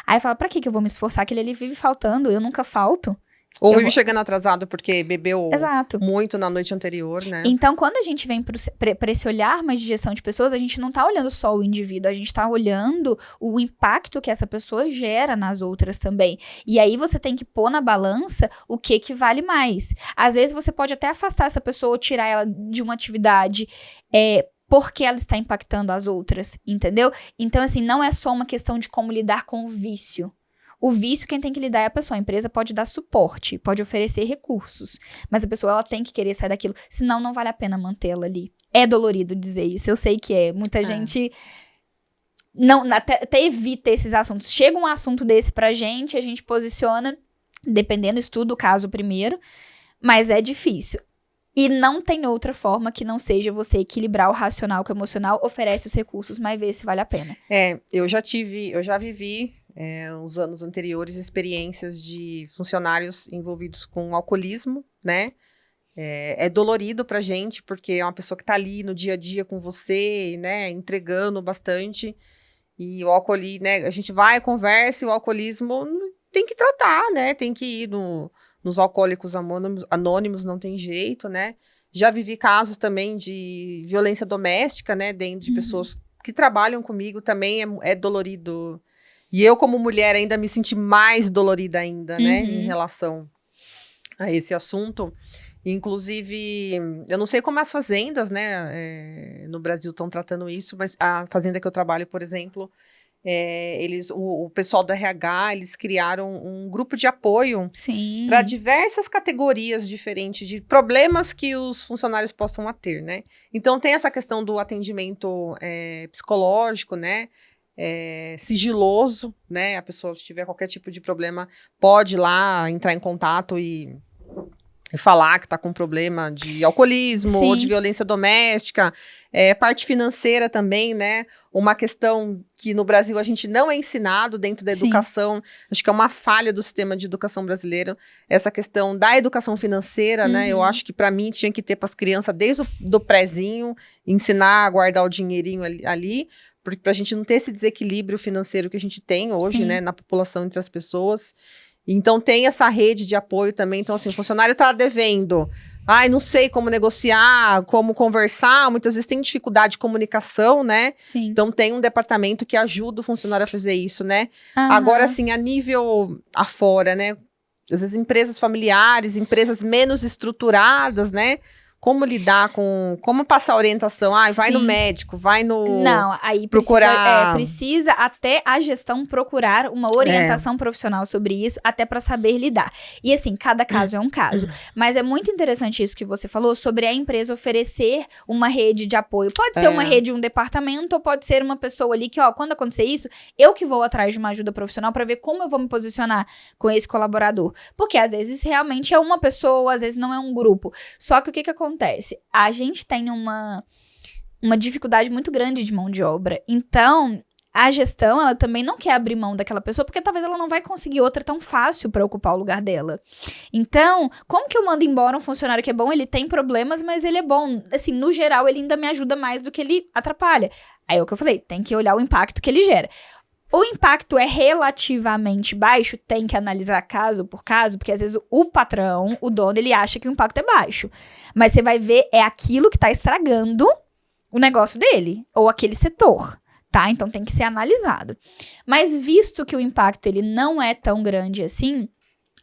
Aí fala, pra que eu vou me esforçar? Que ele ali vive faltando, eu nunca falto. Ou vive chegando atrasado porque bebeu Exato. muito na noite anterior, né? Então, quando a gente vem pra esse olhar mais de gestão de pessoas, a gente não tá olhando só o indivíduo, a gente tá olhando o impacto que essa pessoa gera nas outras também. E aí você tem que pôr na balança o que vale mais. Às vezes você pode até afastar essa pessoa ou tirar ela de uma atividade, porque ela está impactando as outras, entendeu? Então, assim, não é só uma questão de como lidar com o vício. O vício, quem tem que lidar é a pessoa. A empresa pode dar suporte, pode oferecer recursos, mas a pessoa, ela tem que querer sair daquilo, senão não vale a pena mantê-la ali. É dolorido dizer isso, eu sei que é. Muita gente até evita esses assuntos. Chega um assunto desse pra gente, a gente posiciona, dependendo, estuda o caso primeiro, mas é difícil. E não tem outra forma que não seja você equilibrar o racional com o emocional, oferece os recursos, mas vê se vale a pena. Eu já vivi, uns anos anteriores, experiências de funcionários envolvidos com alcoolismo, né? É dolorido pra gente, porque é uma pessoa que tá ali no dia a dia com você, né? Entregando bastante. E o alcoolismo, né? A gente vai, conversa, e o alcoolismo tem que tratar, né? Tem que ir nos alcoólicos anônimos, não tem jeito, né? Já vivi casos também de violência doméstica, né? Dentro de pessoas que trabalham comigo, também é dolorido. E eu, como mulher, ainda me senti mais dolorida ainda, né? Em relação a esse assunto. Inclusive, eu não sei como as fazendas, né? No Brasil estão tratando isso, mas a fazenda que eu trabalho, por exemplo, o pessoal do RH, eles criaram um grupo de apoio para diversas categorias diferentes de problemas que os funcionários possam ter, né? Então, tem essa questão do atendimento psicológico, né? Sigiloso, né? A pessoa, se tiver qualquer tipo de problema, pode ir lá entrar em contato e falar que está com problema de alcoolismo ou de violência doméstica, parte financeira também, né? Uma questão que no Brasil a gente não é ensinado dentro da educação, acho que é uma falha do sistema de educação brasileiro, essa questão da educação financeira, né? Eu acho que para mim tinha que ter para as crianças desde do prézinho, ensinar a guardar o dinheirinho ali, porque para a gente não ter esse desequilíbrio financeiro que a gente tem hoje, né? Na população entre as pessoas. Então, tem essa rede de apoio também. Então, assim, o funcionário tá devendo. Não sei como negociar, como conversar. Muitas vezes tem dificuldade de comunicação, né? Sim. Então, tem um departamento que ajuda o funcionário a fazer isso, né? Agora, assim, a nível afora, né? Às vezes, empresas familiares, empresas menos estruturadas, né? Como lidar como passar orientação? Vai no médico, vai no... Não, aí precisa até a gestão procurar uma orientação profissional sobre isso, até para saber lidar. E assim, cada caso é um caso. Mas é muito interessante isso que você falou sobre a empresa oferecer uma rede de apoio. Pode ser uma rede, um departamento, ou pode ser uma pessoa ali que, quando acontecer isso, eu que vou atrás de uma ajuda profissional para ver como eu vou me posicionar com esse colaborador. Porque às vezes realmente é uma pessoa, às vezes não é um grupo. Só que o que acontece? A gente tem uma dificuldade muito grande de mão de obra. Então, a gestão, ela também não quer abrir mão daquela pessoa, porque talvez ela não vai conseguir outra tão fácil para ocupar o lugar dela. Então, como que eu mando embora um funcionário que é bom? Ele tem problemas, mas ele é bom. Assim, no geral, ele ainda me ajuda mais do que ele atrapalha. Aí é o que eu falei, tem que olhar o impacto que ele gera. O impacto é relativamente baixo, tem que analisar caso por caso, porque às vezes o patrão, o dono, ele acha que o impacto é baixo. Mas você vai ver, é aquilo que tá estragando o negócio dele, ou aquele setor, tá? Então tem que ser analisado. Mas visto que o impacto ele não é tão grande assim,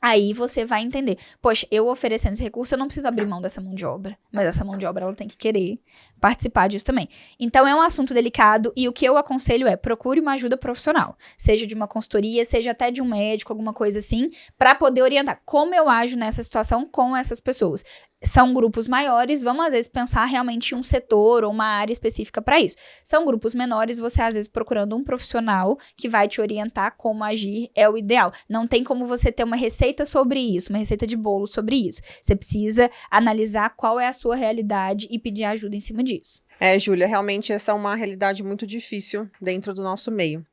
aí você vai entender, poxa, eu oferecendo esse recurso, eu não preciso abrir mão dessa mão de obra. Mas essa mão de obra, ela tem que querer participar disso também. Então, é um assunto delicado e o que eu aconselho é, procure uma ajuda profissional. Seja de uma consultoria, seja até de um médico, alguma coisa assim, para poder orientar como eu ajo nessa situação com essas pessoas. São grupos maiores, vamos às vezes pensar realmente em um setor ou uma área específica para isso. São grupos menores, você às vezes procurando um profissional que vai te orientar como agir é o ideal. Não tem como você ter uma receita sobre isso, uma receita de bolo sobre isso. Você precisa analisar qual é a sua realidade e pedir ajuda em cima disso. Júlia, realmente essa é uma realidade muito difícil dentro do nosso meio.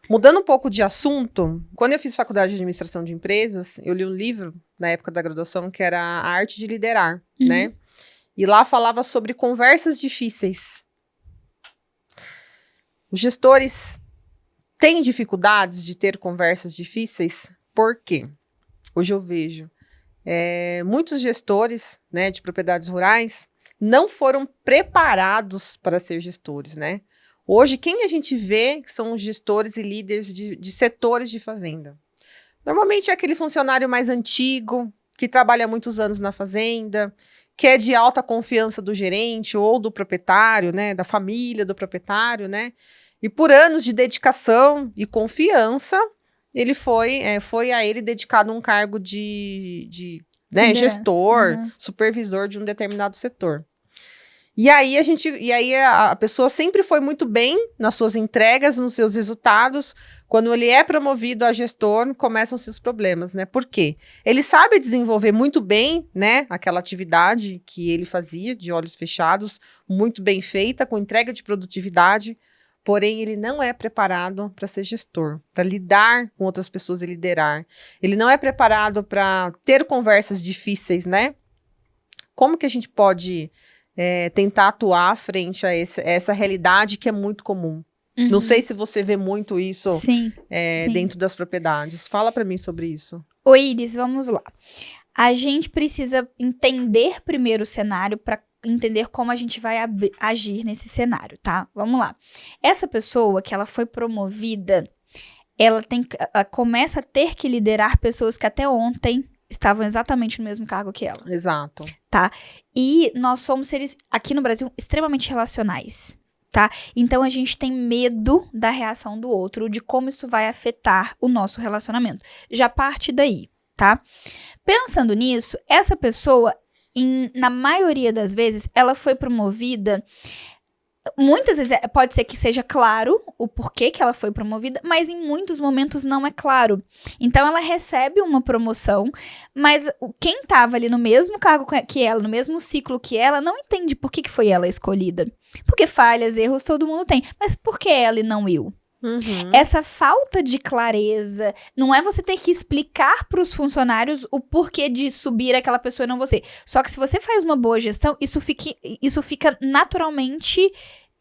Mudando um pouco de assunto, quando eu fiz faculdade de administração de empresas, eu li um livro na época da graduação que era A Arte de Liderar, né? E lá falava sobre conversas difíceis. Os gestores têm dificuldades de ter conversas difíceis? Por quê? Hoje eu vejo muitos gestores, né, de propriedades rurais não foram preparados para ser gestores, né? Hoje, quem a gente vê que são os gestores e líderes de setores de fazenda? Normalmente é aquele funcionário mais antigo, que trabalha há muitos anos na fazenda, que é de alta confiança do gerente ou do proprietário, né? Da família do proprietário, né? E por anos de dedicação e confiança, ele foi a ele dedicado um cargo de gestor, supervisor de um determinado setor. E aí a pessoa sempre foi muito bem nas suas entregas, nos seus resultados. Quando ele é promovido a gestor, começam-se os problemas, né? Por quê? Ele sabe desenvolver muito bem, né, aquela atividade que ele fazia de olhos fechados, muito bem feita, com entrega de produtividade, porém ele não é preparado para ser gestor, para lidar com outras pessoas e liderar. Ele não é preparado para ter conversas difíceis, né? Como que a gente pode tentar atuar frente a essa realidade que é muito comum? Não sei se você vê muito isso Sim. dentro das propriedades. Fala para mim sobre isso. Ô Iris, vamos lá. A gente precisa entender primeiro o cenário para entender como a gente vai agir nesse cenário, tá? Vamos lá. Essa pessoa que ela foi promovida, ela começa a ter que liderar pessoas que até ontem estavam exatamente no mesmo cargo que ela. Exato. Tá? E nós somos seres, aqui no Brasil, extremamente relacionais, tá? Então, a gente tem medo da reação do outro, de como isso vai afetar o nosso relacionamento. Já parte daí, tá? Pensando nisso, essa pessoa, na maioria das vezes, ela foi promovida. Muitas vezes pode ser que seja claro o porquê que ela foi promovida, mas em muitos momentos não é claro. Então, ela recebe uma promoção, mas quem estava ali no mesmo cargo que ela, no mesmo ciclo que ela, não entende por que foi ela escolhida. Porque falhas, erros, todo mundo tem. Mas por que ela e não eu? Essa falta de clareza, não é você ter que explicar para os funcionários o porquê de subir aquela pessoa e não você. Só que se você faz uma boa gestão, isso fica naturalmente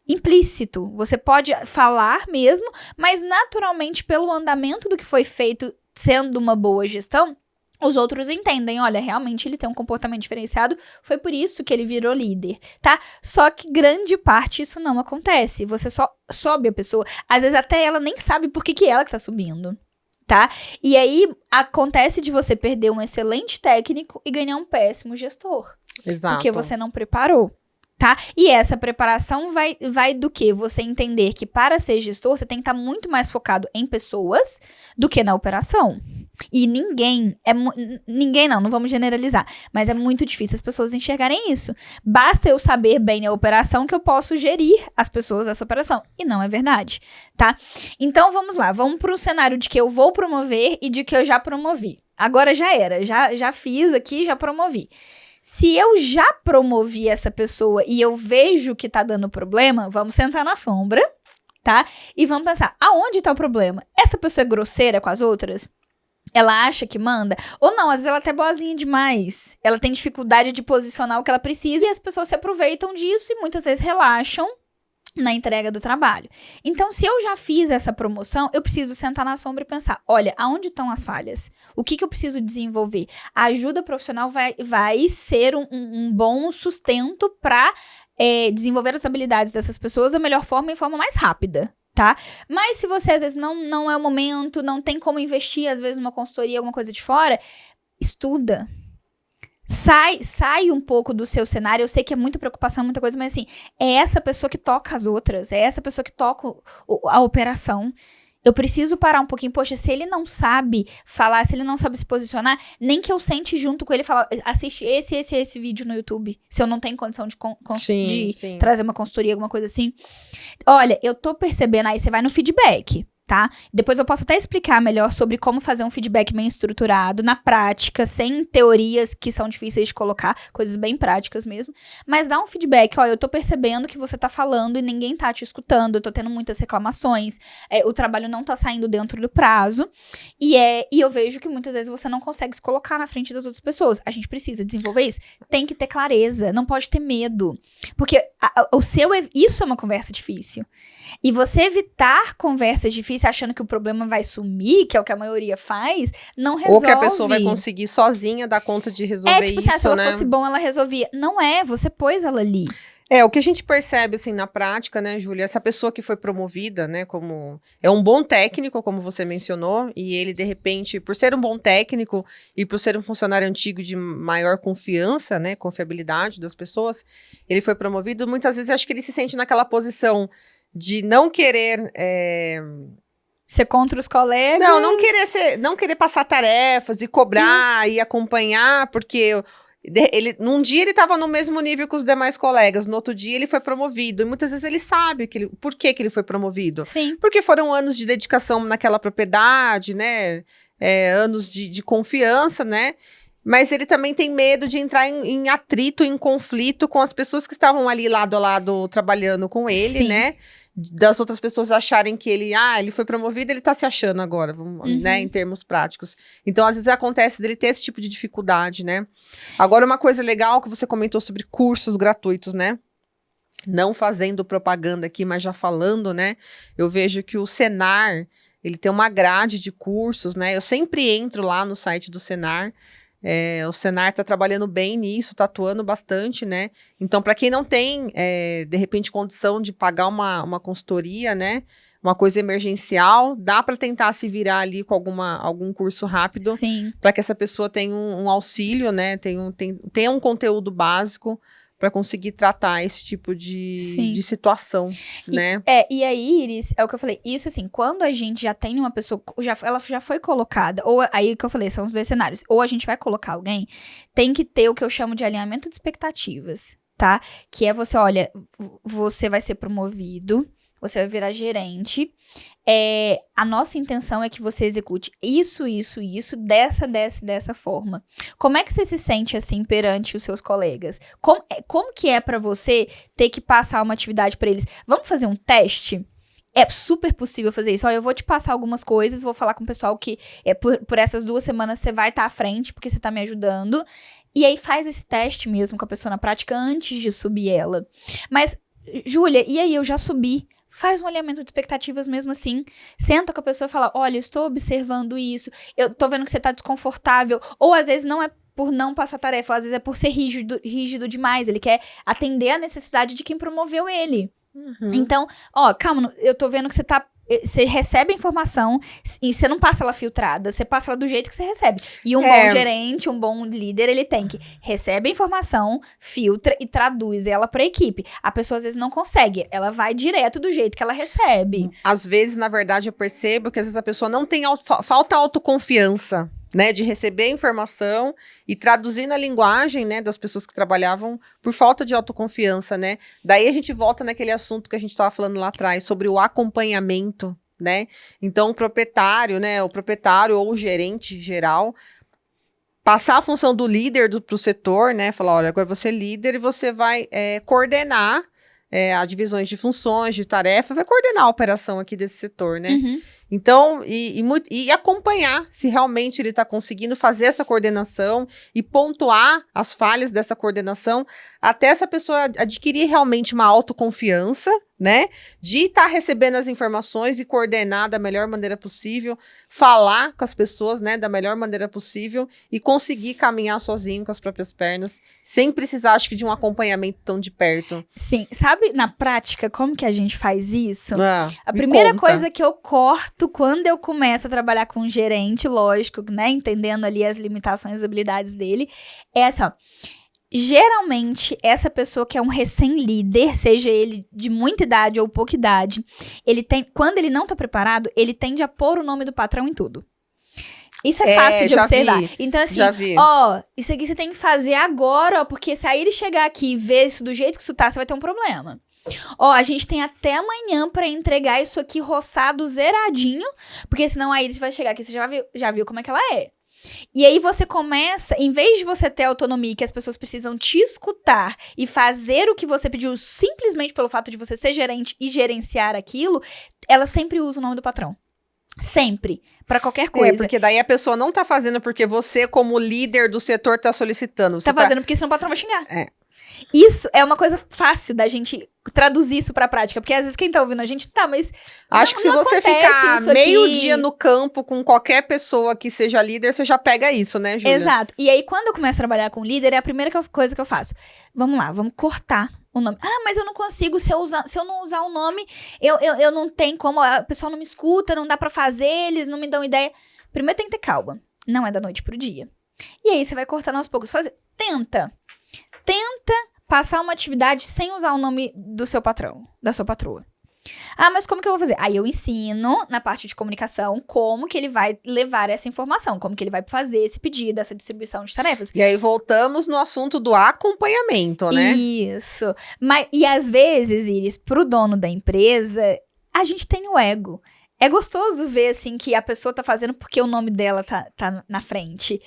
implícito. Você pode falar mesmo, mas naturalmente pelo andamento do que foi feito, sendo uma boa gestão, os outros entendem, olha, realmente ele tem um comportamento diferenciado, foi por isso que ele virou líder, tá? Só que grande parte isso não acontece, você só sobe a pessoa, às vezes até ela nem sabe por que ela que tá subindo, tá? E aí acontece de você perder um excelente técnico e ganhar um péssimo gestor. Exato. Porque você não preparou. Tá? E essa preparação vai do que? Você entender que para ser gestor, você tem que estar muito mais focado em pessoas do que na operação. E ninguém não vamos generalizar, mas é muito difícil as pessoas enxergarem isso. Basta eu saber bem a operação que eu posso gerir as pessoas dessa operação. E não é verdade, tá? Então vamos lá, vamos para o cenário de que eu vou promover e de que eu já promovi. Agora já era, já fiz aqui, já promovi. Se eu já promovi essa pessoa e eu vejo que tá dando problema, vamos sentar na sombra, tá? E vamos pensar, aonde tá o problema? Essa pessoa é grosseira com as outras? Ela acha que manda? Ou não, às vezes ela é até boazinha demais. Ela tem dificuldade de posicionar o que ela precisa e as pessoas se aproveitam disso e muitas vezes relaxam na entrega do trabalho. Então, se eu já fiz essa promoção, eu preciso sentar na sombra e pensar, olha, aonde estão as falhas? O que eu preciso desenvolver? A ajuda profissional vai ser um bom sustento para desenvolver as habilidades dessas pessoas da melhor forma e forma mais rápida. Tá? Mas se você, às vezes, não é o momento, não tem como investir, às vezes, numa consultoria, alguma coisa de fora, estuda. Sai um pouco do seu cenário. Eu sei que é muita preocupação, muita coisa, mas assim, é essa pessoa que toca as outras, é essa pessoa que toca a operação. Eu preciso parar um pouquinho. Poxa, se ele não sabe falar, se ele não sabe se posicionar, nem que eu sente junto com ele e falar, assiste esse vídeo no YouTube, se eu não tenho condição de trazer uma consultoria, alguma coisa assim. Olha, eu tô percebendo, aí você vai no feedback, tá? Depois eu posso até explicar melhor sobre como fazer um feedback bem estruturado, na prática, sem teorias que são difíceis de colocar, coisas bem práticas mesmo. Mas dá um feedback, ó, eu tô percebendo que você tá falando e ninguém tá te escutando, eu tô tendo muitas reclamações, o trabalho não tá saindo dentro do prazo, e eu vejo que muitas vezes você não consegue se colocar na frente das outras pessoas. A gente precisa desenvolver isso. Tem que ter clareza, não pode ter medo. Porque isso é uma conversa difícil. E você evitar conversas difíceis achando que o problema vai sumir, que é o que a maioria faz, não resolve. Ou que a pessoa vai conseguir sozinha dar conta de resolver isso, tipo assim, se ela fosse bom, ela resolvia. Não é, você pôs ela ali. O que a gente percebe, assim, na prática, né, Júlia, essa pessoa que foi promovida, né, como... É um bom técnico, como você mencionou, e ele, de repente, por ser um bom técnico e por ser um funcionário antigo de maior confiança, né, confiabilidade das pessoas, ele foi promovido. Muitas vezes, acho que ele se sente naquela posição de não querer... Ser contra os colegas? Não querer passar tarefas e cobrar e acompanhar, porque... Num dia ele estava no mesmo nível que os demais colegas, no outro dia ele foi promovido. E muitas vezes ele sabe por que ele foi promovido. Sim. Porque foram anos de dedicação naquela propriedade, né? Anos de confiança, né? Mas ele também tem medo de entrar em atrito, em conflito com as pessoas que estavam ali lado a lado trabalhando com ele, Sim. né? Das outras pessoas acharem que ele foi promovido, ele tá se achando agora, né, em termos práticos. Então, às vezes acontece dele ter esse tipo de dificuldade, né? Agora, uma coisa legal que você comentou sobre cursos gratuitos, né? Não fazendo propaganda aqui, mas já falando, né? Eu vejo que o Senar, ele tem uma grade de cursos, né? Eu sempre entro lá no site do Senar. O Senar está trabalhando bem nisso, está atuando bastante, né? Então, para quem não tem, de repente, condição de pagar uma consultoria, né? Uma coisa emergencial, dá para tentar se virar ali com algum curso rápido, para que essa pessoa tenha um auxílio, né? Tenha um conteúdo básico para conseguir tratar esse tipo de situação, né? E aí, Iris, é o que eu falei, isso assim, quando a gente já tem uma pessoa, ela já foi colocada, ou aí o que eu falei, são os dois cenários, ou a gente vai colocar alguém, tem que ter o que eu chamo de alinhamento de expectativas, tá? Que é você, olha, você vai ser promovido, você vai virar gerente, a nossa intenção é que você execute isso, dessa forma. Como é que você se sente assim perante os seus colegas? Como que é pra você ter que passar uma atividade pra eles? Vamos fazer um teste? É super possível fazer isso. Ó, eu vou te passar algumas coisas, vou falar com o pessoal que por essas 2 semanas você vai estar à frente, porque você tá me ajudando. E aí faz esse teste mesmo com a pessoa na prática antes de subir ela. Mas, Júlia, e aí eu já subi? Faz um alinhamento de expectativas mesmo assim. Senta com a pessoa e fala, olha, eu estou observando isso, eu tô vendo que você tá desconfortável. Ou às vezes não é por não passar tarefa, às vezes é por ser rígido demais. Ele quer atender a necessidade de quem promoveu ele. Então, calma, eu tô vendo que você recebe a informação e você não passa ela filtrada, você passa ela do jeito que você recebe. E um bom gerente, um bom líder, ele tem que recebe a informação, filtra e traduz ela para a equipe. A pessoa às vezes não consegue, ela vai direto do jeito que ela recebe. Às vezes, na verdade, eu percebo que às vezes a pessoa não tem falta autoconfiança, né, de receber a informação e traduzir na linguagem, né, das pessoas que trabalhavam por falta de autoconfiança, né. Daí a gente volta naquele assunto que a gente estava falando lá atrás, sobre o acompanhamento, né. Então, o proprietário ou o gerente geral, passar a função do líder pro setor, né, falar, olha, agora você é líder e você vai coordenar as divisões de funções, de tarefa, vai coordenar a operação aqui desse setor, né. Então, e acompanhar se realmente ele está conseguindo fazer essa coordenação e pontuar as falhas dessa coordenação até essa pessoa adquirir realmente uma autoconfiança, né? De estar recebendo as informações e coordenar da melhor maneira possível, falar com as pessoas, né, da melhor maneira possível e conseguir caminhar sozinho com as próprias pernas, sem precisar, acho que, de um acompanhamento tão de perto. Sim, sabe na prática como que a gente faz isso? A Me primeira conta. coisa que eu corto quando eu começo a trabalhar com um gerente, lógico, né, entendendo ali as limitações e habilidades dele, é essa, ó. Geralmente, essa pessoa que é um recém-líder, seja ele de muita idade ou pouca idade, quando ele não tá preparado, ele tende a pôr o nome do patrão em tudo. Isso é fácil de observar. Então, assim, ó, isso aqui você tem que fazer agora, ó, porque se aí ele chegar aqui e ver isso do jeito que isso tá, você vai ter um problema. Ó, a gente tem até amanhã pra entregar isso aqui roçado, zeradinho, porque senão aí ele vai chegar aqui, você já viu como é que ela é. E aí você começa, em vez de você ter autonomia, que as pessoas precisam te escutar e fazer o que você pediu simplesmente pelo fato de você ser gerente e gerenciar aquilo, ela sempre usa o nome do patrão. Sempre. Pra qualquer coisa. Porque daí a pessoa não tá fazendo porque você, como líder do setor, tá solicitando. Você tá fazendo porque senão o patrão vai xingar. Isso é uma coisa fácil da gente traduzir isso pra prática, porque às vezes quem tá ouvindo a gente, mas acho que se você ficar meio dia no campo com qualquer pessoa que seja líder, você já pega isso, né, Júlia? Exato. E aí, quando eu começo a trabalhar com líder, é a primeira coisa que eu faço. Vamos lá, vamos cortar o nome. Mas eu não consigo, se eu não usar o nome, eu não tenho como, a pessoa não me escuta, não dá pra fazer, eles não me dão ideia. Primeiro tem que ter calma. Não é da noite pro dia. E aí, você vai cortando aos poucos. Tenta passar uma atividade sem usar o nome do seu patrão, da sua patroa. Mas como que eu vou fazer? Aí eu ensino, na parte de comunicação, como que ele vai levar essa informação, como que ele vai fazer esse pedido, essa distribuição de tarefas. E aí voltamos no assunto do acompanhamento, né? Isso. E às vezes, Iris, pro dono da empresa, a gente tem o ego. É gostoso ver, assim, que a pessoa tá fazendo porque o nome dela tá na frente.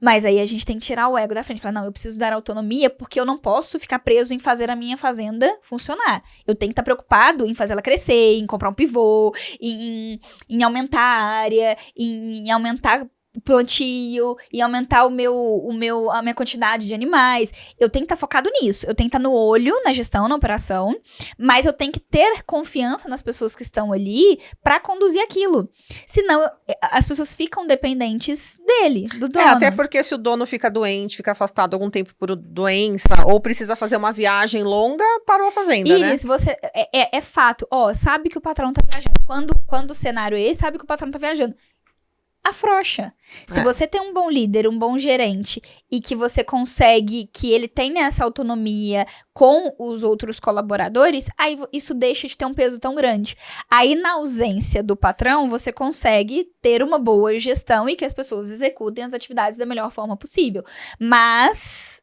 Mas aí a gente tem que tirar o ego da frente. Falar, não, eu preciso dar autonomia porque eu não posso ficar preso em fazer a minha fazenda funcionar. Eu tenho que estar preocupado em fazer ela crescer, em comprar um pivô, em aumentar a área, em aumentar o plantio, em aumentar a minha quantidade de animais. Eu tenho que estar focado nisso. Eu tenho que estar no olho, na gestão, na operação, mas eu tenho que ter confiança nas pessoas que estão ali para conduzir aquilo. Senão, as pessoas ficam dependentes dele, do dono. Até porque se o dono fica doente, fica afastado algum tempo por doença, ou precisa fazer uma viagem longa, parou a fazenda, né? Isso, é fato. Sabe que o patrão tá viajando. Quando o cenário é esse, sabe que o patrão tá viajando. Afrouxa. Se você tem um bom líder, um bom gerente, e que você consegue que ele tenha essa autonomia com os outros colaboradores, aí isso deixa de ter um peso tão grande. Aí, na ausência do patrão, você consegue ter uma boa gestão e que as pessoas executem as atividades da melhor forma possível. Mas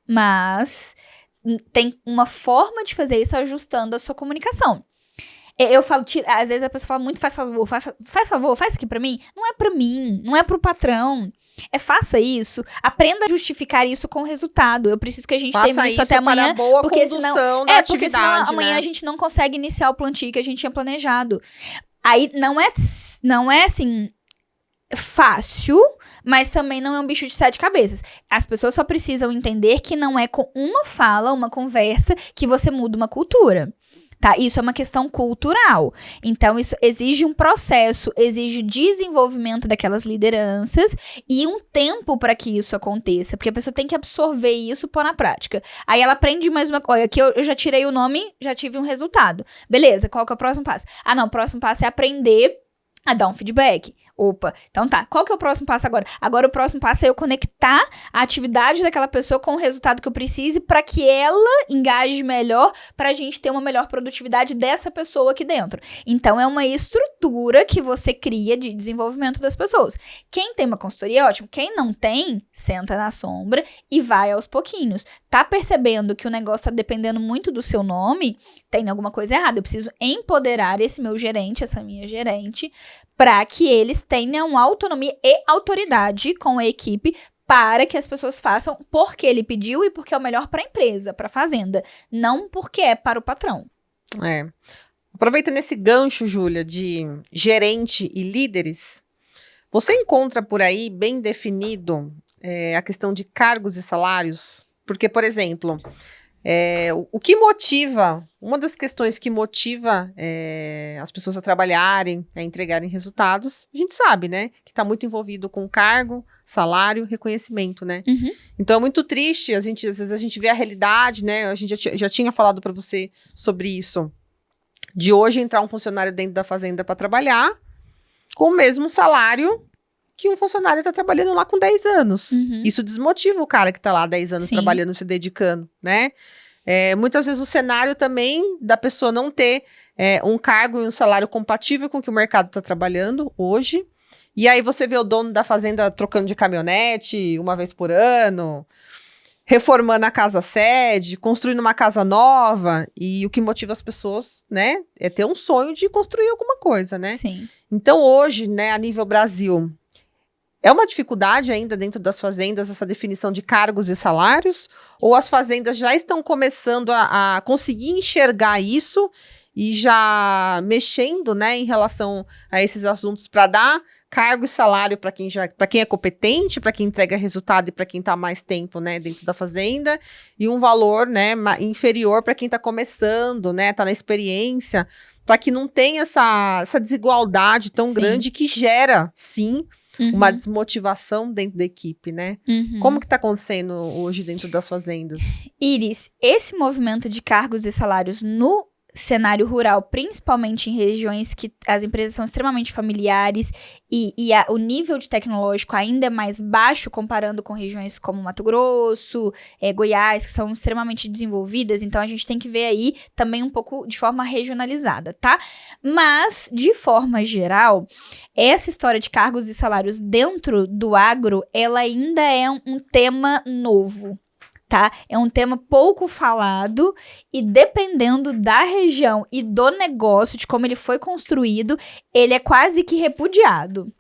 tem uma forma de fazer isso ajustando a sua comunicação. Eu falo, às vezes a pessoa fala muito, faz favor, faz isso aqui pra mim. Não é pra mim, não é pro patrão. Faça isso, aprenda a justificar isso com resultado. Eu preciso que a gente termine isso até amanhã. Para boa condução da atividade, porque senão amanhã a gente não consegue iniciar o plantio que a gente tinha planejado. Aí não é assim fácil, mas também não é um bicho de 7 cabeças. As pessoas só precisam entender que não é com uma fala, uma conversa, que você muda uma cultura. Tá? Isso é uma questão cultural. Então, isso exige um processo, exige desenvolvimento daquelas lideranças e um tempo para que isso aconteça, porque a pessoa tem que absorver isso e pôr na prática. Aí ela aprende mais uma coisa, aqui eu já tirei o nome, já tive um resultado. Beleza, qual que é o próximo passo? Não, o próximo passo é aprender a dar um feedback. Opa, então tá. Qual que é o próximo passo agora? Agora o próximo passo é eu conectar a atividade daquela pessoa com o resultado que eu precise para que ela engaje melhor, pra gente ter uma melhor produtividade dessa pessoa aqui dentro. Então é uma estrutura que você cria de desenvolvimento das pessoas. Quem tem uma consultoria é ótimo. Quem não tem, senta na sombra e vai aos pouquinhos. Tá percebendo que o negócio tá dependendo muito do seu nome? Tem alguma coisa errada. Eu preciso empoderar esse meu gerente, essa minha gerente, para que eles tenham autonomia e autoridade com a equipe para que as pessoas façam porque ele pediu e porque é o melhor para a empresa, para a fazenda, não porque é para o patrão. Aproveitando esse gancho, Júlia, de gerente e líderes, você encontra por aí bem definido a questão de cargos e salários? Porque, por exemplo, O que motiva, uma das questões que motiva as pessoas a trabalharem, a entregarem resultados, a gente sabe, né? Que está muito envolvido com cargo, salário, reconhecimento, né? Uhum. Então é muito triste, às vezes a gente vê a realidade, né? A gente já tinha falado para você sobre isso. De hoje entrar um funcionário dentro da fazenda para trabalhar com o mesmo salário que um funcionário está trabalhando lá com 10 anos. Uhum. Isso desmotiva o cara que está lá 10 anos Sim. trabalhando, se dedicando, né? Muitas vezes o cenário também da pessoa não ter um cargo e um salário compatível com o que o mercado está trabalhando hoje. E aí você vê o dono da fazenda trocando de caminhonete uma vez por ano, reformando a casa sede, construindo uma casa nova. E o que motiva as pessoas, né, é ter um sonho de construir alguma coisa, né? Sim. Então hoje, né, a nível Brasil, é uma dificuldade ainda dentro das fazendas essa definição de cargos e salários? Ou as fazendas já estão começando a conseguir enxergar isso e já mexendo, né, em relação a esses assuntos para dar cargo e salário para quem é competente, para quem entrega resultado e para quem está mais tempo, né, dentro da fazenda, e um valor, né, inferior para quem está começando, né, está na experiência, para que não tenha essa desigualdade tão Sim. grande que gera, sim, Uhum. uma desmotivação dentro da equipe, né? Uhum. Como que tá acontecendo hoje dentro das fazendas? Iris, esse movimento de cargos e salários no cenário rural, principalmente em regiões que as empresas são extremamente familiares e o nível de tecnológico ainda é mais baixo comparando com regiões como Mato Grosso, Goiás, que são extremamente desenvolvidas, então a gente tem que ver aí também um pouco de forma regionalizada, tá? Mas, de forma geral, essa história de cargos e salários dentro do agro, ela ainda é um tema novo. Tá? É um tema pouco falado e dependendo da região e do negócio, de como ele foi construído, ele é quase que repudiado.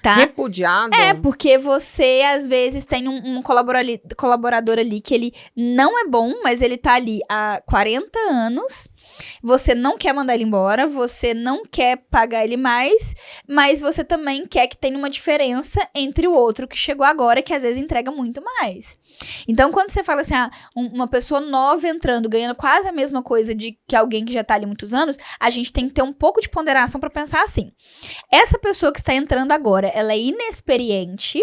Tá? Repudiado? Porque você, às vezes, tem um colaborador ali que ele não é bom, mas ele tá ali há 40 anos, você não quer mandar ele embora, você não quer pagar ele mais, mas você também quer que tenha uma diferença entre o outro que chegou agora, que às vezes entrega muito mais. Então, quando você fala assim, uma pessoa nova entrando, ganhando quase a mesma coisa de que alguém que já tá ali há muitos anos, a gente tem que ter um pouco de ponderação pra pensar assim. Essa pessoa que está entrando agora, ela é inexperiente,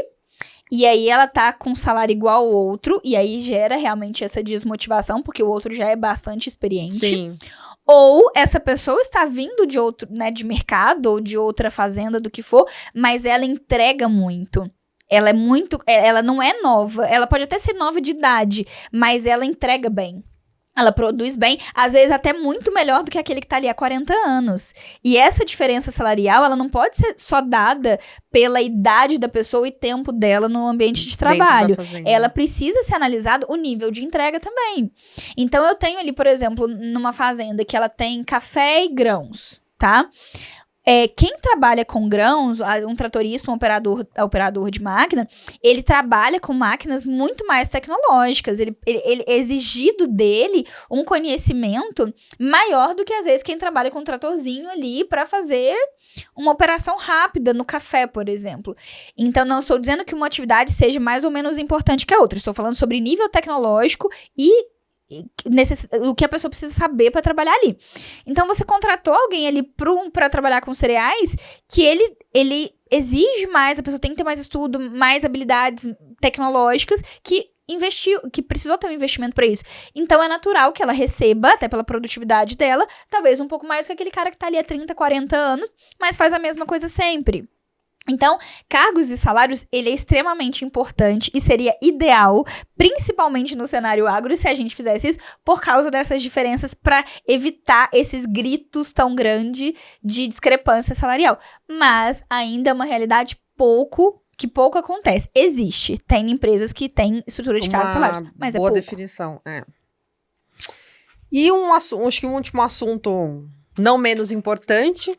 e aí ela tá com um salário igual ao outro, e aí gera realmente essa desmotivação, porque o outro já é bastante experiente. Sim. Ou essa pessoa está vindo de outro, né, de mercado, ou de outra fazenda, do que for, mas ela entrega muito. Ela não é nova, ela pode até ser nova de idade, mas ela entrega bem. Ela produz bem, às vezes até muito melhor do que aquele que tá ali há 40 anos. E essa diferença salarial, ela não pode ser só dada pela idade da pessoa e tempo dela no ambiente de trabalho. Ela precisa ser analisado o nível de entrega também. Então, eu tenho ali, por exemplo, numa fazenda que ela tem café e grãos, tá? Quem trabalha com grãos, um tratorista, um operador de máquina, ele trabalha com máquinas muito mais tecnológicas. Ele exigido dele um conhecimento maior do que, às vezes, quem trabalha com um tratorzinho ali para fazer uma operação rápida no café, por exemplo. Então, não estou dizendo que uma atividade seja mais ou menos importante que a outra. Estou falando sobre nível tecnológico e o que a pessoa precisa saber para trabalhar ali. Então, você contratou alguém ali para trabalhar com cereais que ele exige mais, a pessoa tem que ter mais estudo, mais habilidades tecnológicas que precisou ter um investimento para isso. Então, é natural que ela receba, até pela produtividade dela, talvez um pouco mais que aquele cara que tá ali há 30, 40 anos, mas faz a mesma coisa sempre. Então, cargos e salários, ele é extremamente importante e seria ideal, principalmente no cenário agro, se a gente fizesse isso, por causa dessas diferenças, para evitar esses gritos tão grandes de discrepância salarial. Mas ainda é uma realidade que pouco acontece. Existe, tem empresas que têm estrutura de cargos e salários, mas é pouco. Boa definição, E acho que um último assunto não menos importante.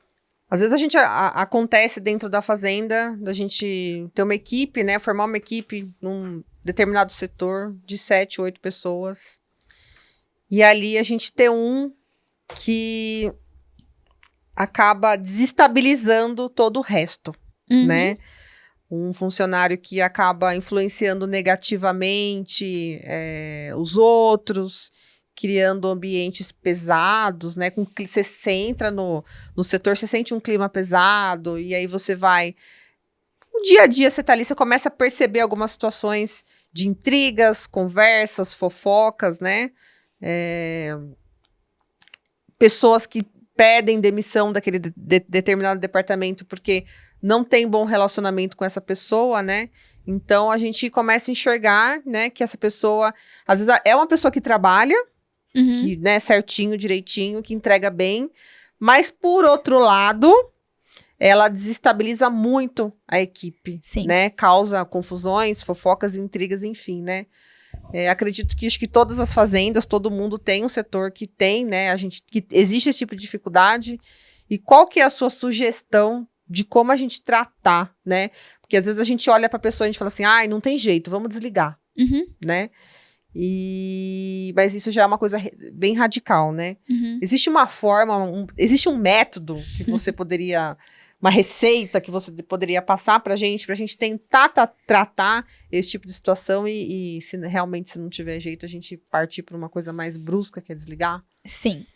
Às vezes a gente acontece dentro da fazenda, da gente ter uma equipe, né? Formar uma equipe num determinado setor de 7, 8 pessoas. E ali a gente ter um que acaba desestabilizando todo o resto, né? Um funcionário que acaba influenciando negativamente os outros. criando ambientes pesados, né? Você entra no setor, você sente um clima pesado, e aí você vai... No dia a dia você tá ali, você começa a perceber algumas situações de intrigas, conversas, fofocas, né? Pessoas que pedem demissão daquele determinado departamento porque não tem bom relacionamento com essa pessoa, né? Então, a gente começa a enxergar, né, que essa pessoa, às vezes, é uma pessoa que trabalha, que, né, certinho, direitinho, que entrega bem, mas, por outro lado, ela desestabiliza muito a equipe, Sim. né? Causa confusões, fofocas, intrigas, enfim, né? Acredito que acho que todas as fazendas, todo mundo tem um setor que tem, né? Que existe esse tipo de dificuldade. E qual que é a sua sugestão de como a gente tratar, né? Porque às vezes a gente olha pra pessoa e a gente fala assim, ai, não tem jeito, vamos desligar, né? Mas isso já é uma coisa bem radical, né? Existe uma forma, existe um método que você poderia... Uma receita que você poderia passar pra gente tentar tratar esse tipo de situação e se realmente se não tiver jeito, a gente partir pra uma coisa mais brusca, que é desligar? Sim.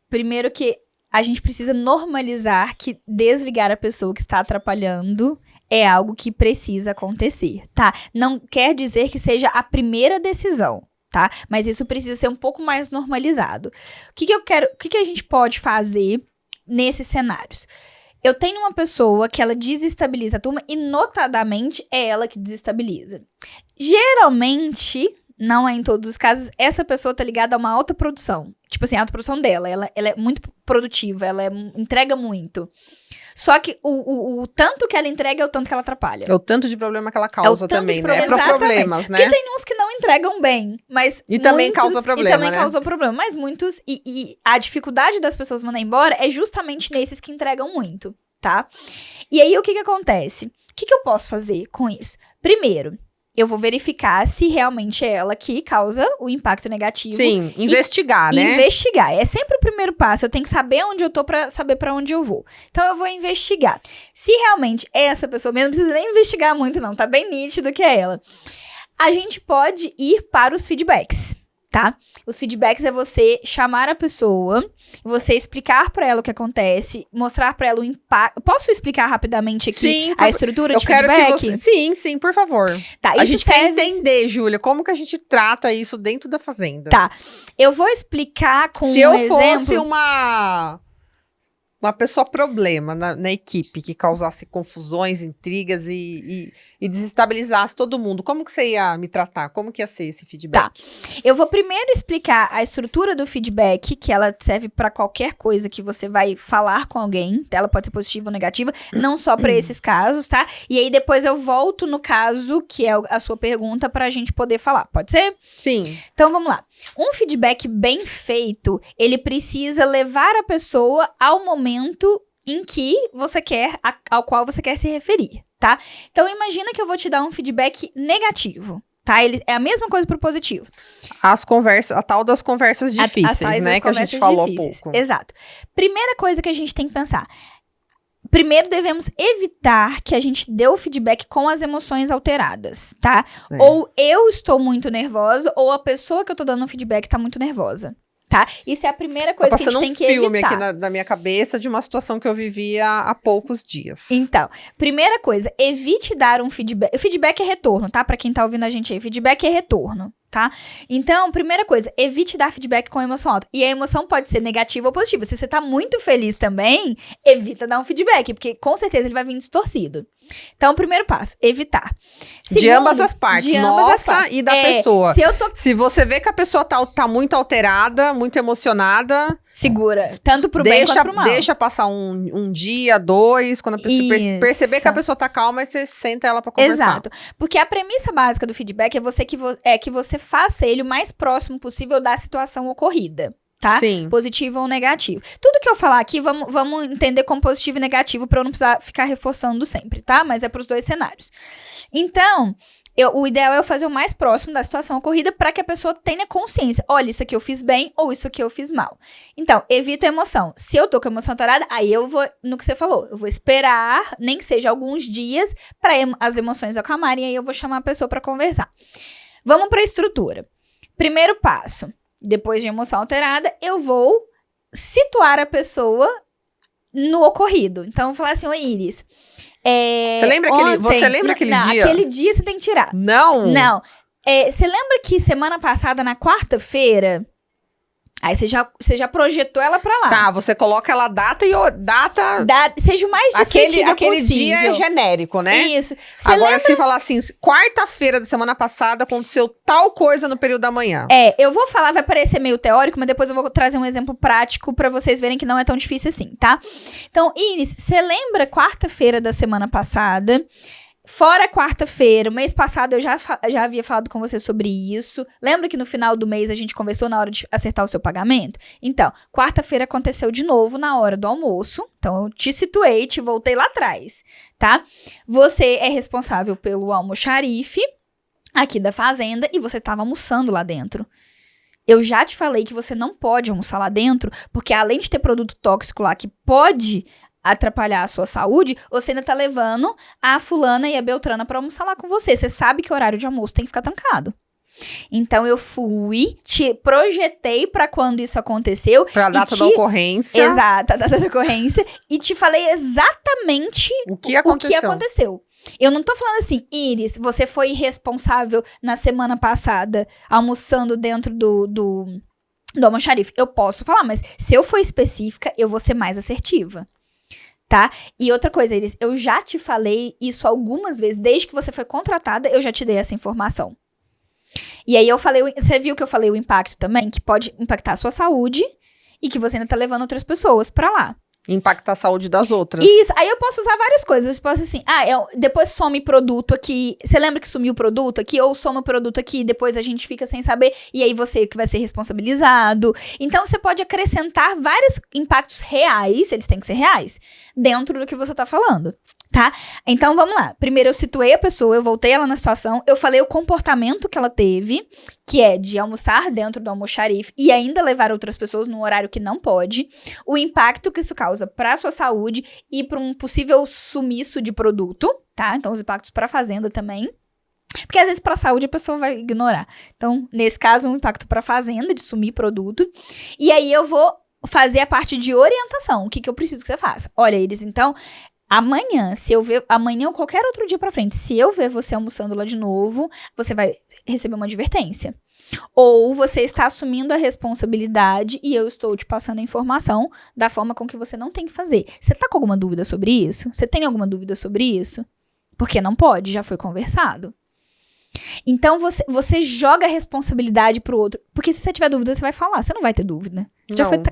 Primeiro que a gente precisa normalizar que desligar a pessoa que está atrapalhando é algo que precisa acontecer, tá? Não quer dizer que seja a primeira decisão, tá? Mas isso precisa ser um pouco mais normalizado. O que a gente pode fazer nesses cenários? Eu tenho uma pessoa que ela desestabiliza a turma e, notadamente, é ela que desestabiliza. Geralmente, não é em todos os casos, essa pessoa tá ligada a uma alta produção. Tipo assim, a alta produção dela, ela é muito produtiva, entrega muito. Só que o tanto que ela entrega é o tanto que ela atrapalha. É o tanto de problema que ela causa também, né? Problemas, né? Porque tem uns que não entregam bem, mas E também causa problema, E também né? causam problema. Mas muitos... E a dificuldade das pessoas mandar embora é justamente nesses que entregam muito, tá? E aí, o que acontece? O que eu posso fazer com isso? Primeiro, eu vou verificar se realmente é ela que causa o impacto negativo. Sim, investigar, né? Investigar. É sempre o primeiro passo. Eu tenho que saber onde eu tô pra saber pra onde eu vou. Então, eu vou investigar. Se realmente é essa pessoa mesmo, não precisa nem investigar muito, não. Tá bem nítido que é ela. A gente pode ir para os feedbacks, tá? Os feedbacks é você chamar a pessoa, você explicar pra ela o que acontece, mostrar pra ela o impacto. Posso explicar rapidamente aqui a estrutura de feedback? Sim, por favor. Tá, a gente quer entender, Júlia, como que a gente trata isso dentro da fazenda. Tá, eu vou explicar com Se eu fosse uma pessoa problema na equipe, que causasse confusões, intrigas e desestabilizasse todo mundo, como que você ia me tratar? Como que ia ser esse feedback? Tá. Eu vou primeiro explicar a estrutura do feedback, que ela serve para qualquer coisa que você vai falar com alguém. Ela pode ser positiva ou negativa, não só para esses casos, tá? E aí depois eu volto no caso, que é a sua pergunta, pra gente poder falar. Pode ser? Sim. Então vamos lá. Um feedback bem feito, ele precisa levar a pessoa ao momento em que você quer, ao qual você quer se referir, tá? Então imagina que eu vou te dar um feedback negativo, tá? É a mesma coisa pro positivo. A tal das conversas difíceis, né? Que a gente falou há pouco. Exato. Primeira coisa que a gente tem que pensar. Primeiro, devemos evitar que a gente dê o feedback com as emoções alteradas, tá? Ou eu estou muito nervosa, ou a pessoa que eu tô dando o feedback tá muito nervosa, tá? Isso é a primeira coisa que a gente tem que evitar. Tá passando um filme aqui na minha cabeça de uma situação que eu vivia há poucos dias. Então, primeira coisa, evite dar um feedback. O feedback é retorno, tá? Pra quem tá ouvindo a gente aí, feedback é retorno, tá? Então, primeira coisa, evite dar feedback com emoção alta. E a emoção pode ser negativa ou positiva. Se você tá muito feliz também, evita dar um feedback, porque com certeza ele vai vir distorcido. Então, primeiro passo, evitar. Segundo, de ambas as partes, nossa e da pessoa. Se você vê que a pessoa tá muito alterada, muito emocionada... Segura, tanto pro bem quanto pro mal. Deixa passar um dia, 2, quando a pessoa perceber que a pessoa tá calma, você senta ela pra conversar. Exato, porque a premissa básica do feedback é que você faça ele o mais próximo possível da situação ocorrida. Tá? Sim. Positivo ou negativo. Tudo que eu falar aqui, vamos entender como positivo e negativo pra eu não precisar ficar reforçando sempre, tá? Mas é pros dois cenários. Então, o ideal é eu fazer o mais próximo da situação ocorrida pra que a pessoa tenha consciência. Olha, isso aqui eu fiz bem ou isso aqui eu fiz mal. Então, evita a emoção. Se eu tô com a emoção atorada, aí eu vou, no que você falou, eu vou esperar, nem que seja alguns dias, pra as emoções acalmarem, e aí eu vou chamar a pessoa pra conversar. Vamos pra estrutura. Primeiro passo. depois de emoção alterada, eu vou situar a pessoa no ocorrido. Então, eu vou falar assim, ô Iris, você lembra aquele dia? Aquele dia você tem que tirar. Não. Você lembra que semana passada, na quarta-feira, aí você já projetou ela pra lá. Tá, você coloca ela data. Seja o mais descritiva aquele possível. dia é genérico, né? Isso. Agora, se falar assim, quarta-feira da semana passada aconteceu tal coisa no período da manhã. Eu vou falar, vai parecer meio teórico, mas depois eu vou trazer um exemplo prático pra vocês verem que não é tão difícil assim, tá? Então, Iris, você lembra quarta-feira da semana passada? Fora quarta-feira, o mês passado eu já havia falado com você sobre isso. Lembra que no final do mês a gente conversou na hora de acertar o seu pagamento? Então, quarta-feira aconteceu de novo na hora do almoço. Então, eu te situei, te voltei lá atrás, tá? Você é responsável pelo almoxarife aqui da fazenda e você estava almoçando lá dentro. Eu já te falei que você não pode almoçar lá dentro, porque além de ter produto tóxico lá que pode atrapalhar a sua saúde, você ainda tá levando a fulana e a beltrana pra almoçar lá com você. Você sabe que o horário de almoço tem que ficar trancado. Então, eu te projetei pra quando isso aconteceu. Pra data da ocorrência. Exato, a data da ocorrência. E te falei exatamente o que aconteceu. Eu não tô falando assim, Iris, você foi irresponsável na semana passada almoçando dentro do almoxarife. Eu posso falar, mas se eu for específica, eu vou ser mais assertiva. Tá? E outra coisa, Iris, eu já te falei isso algumas vezes, desde que você foi contratada, eu já te dei essa informação. E aí eu falei, você viu que eu falei o impacto também, que pode impactar a sua saúde e que você ainda tá levando outras pessoas pra lá. Impactar a saúde das outras. Isso, aí eu posso usar várias coisas. Eu posso assim, depois some produto aqui. Você lembra que sumiu o produto aqui? Ou some o produto aqui, depois a gente fica sem saber. E aí você que vai ser responsabilizado. Então você pode acrescentar vários impactos reais, eles têm que ser reais, dentro do que você tá falando, tá? Então vamos lá. Primeiro eu situei a pessoa, eu voltei ela na situação, eu falei o comportamento que ela teve, que é de almoçar dentro do almoxarife e ainda levar outras pessoas num horário que não pode, o impacto que isso causa para a sua saúde e para um possível sumiço de produto, tá? Então, os impactos para a fazenda também. Porque às vezes para a saúde a pessoa vai ignorar. Então, nesse caso, um impacto para a fazenda de sumir produto. E aí eu vou fazer a parte de orientação. O que eu preciso que você faça? Olha, Iris, então, amanhã, amanhã ou qualquer outro dia pra frente, se eu ver você almoçando lá de novo, você vai receber uma advertência. Ou você está assumindo a responsabilidade e eu estou te passando a informação da forma com que você não tem que fazer. Você tá com alguma dúvida sobre isso? Você tem alguma dúvida sobre isso? Porque não pode, já foi conversado. Então, você joga a responsabilidade pro outro. Porque se você tiver dúvida, você vai falar. Você não vai ter dúvida.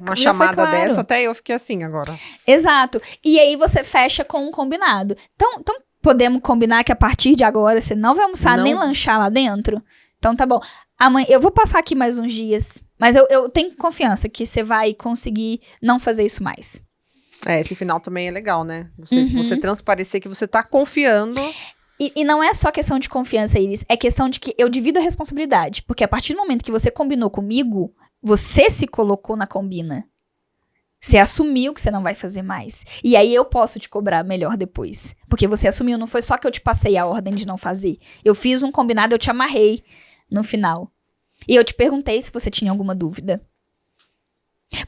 Uma chamada dessa, até eu fiquei assim agora. Exato. E aí você fecha com um combinado. Então podemos combinar que a partir de agora você não vai almoçar nem lanchar lá dentro? Então tá bom. Amanhã, eu vou passar aqui mais uns dias. Mas eu tenho confiança que você vai conseguir não fazer isso mais. Esse final também é legal, né? Você transparecer que você tá confiando. E não é só questão de confiança, Iris. É questão de que eu divido a responsabilidade. Porque a partir do momento que você combinou comigo, você se colocou na combina. Você assumiu que você não vai fazer mais. E aí eu posso te cobrar melhor depois. Porque você assumiu, não foi só que eu te passei a ordem de não fazer. Eu fiz um combinado, eu te amarrei no final. E eu te perguntei se você tinha alguma dúvida.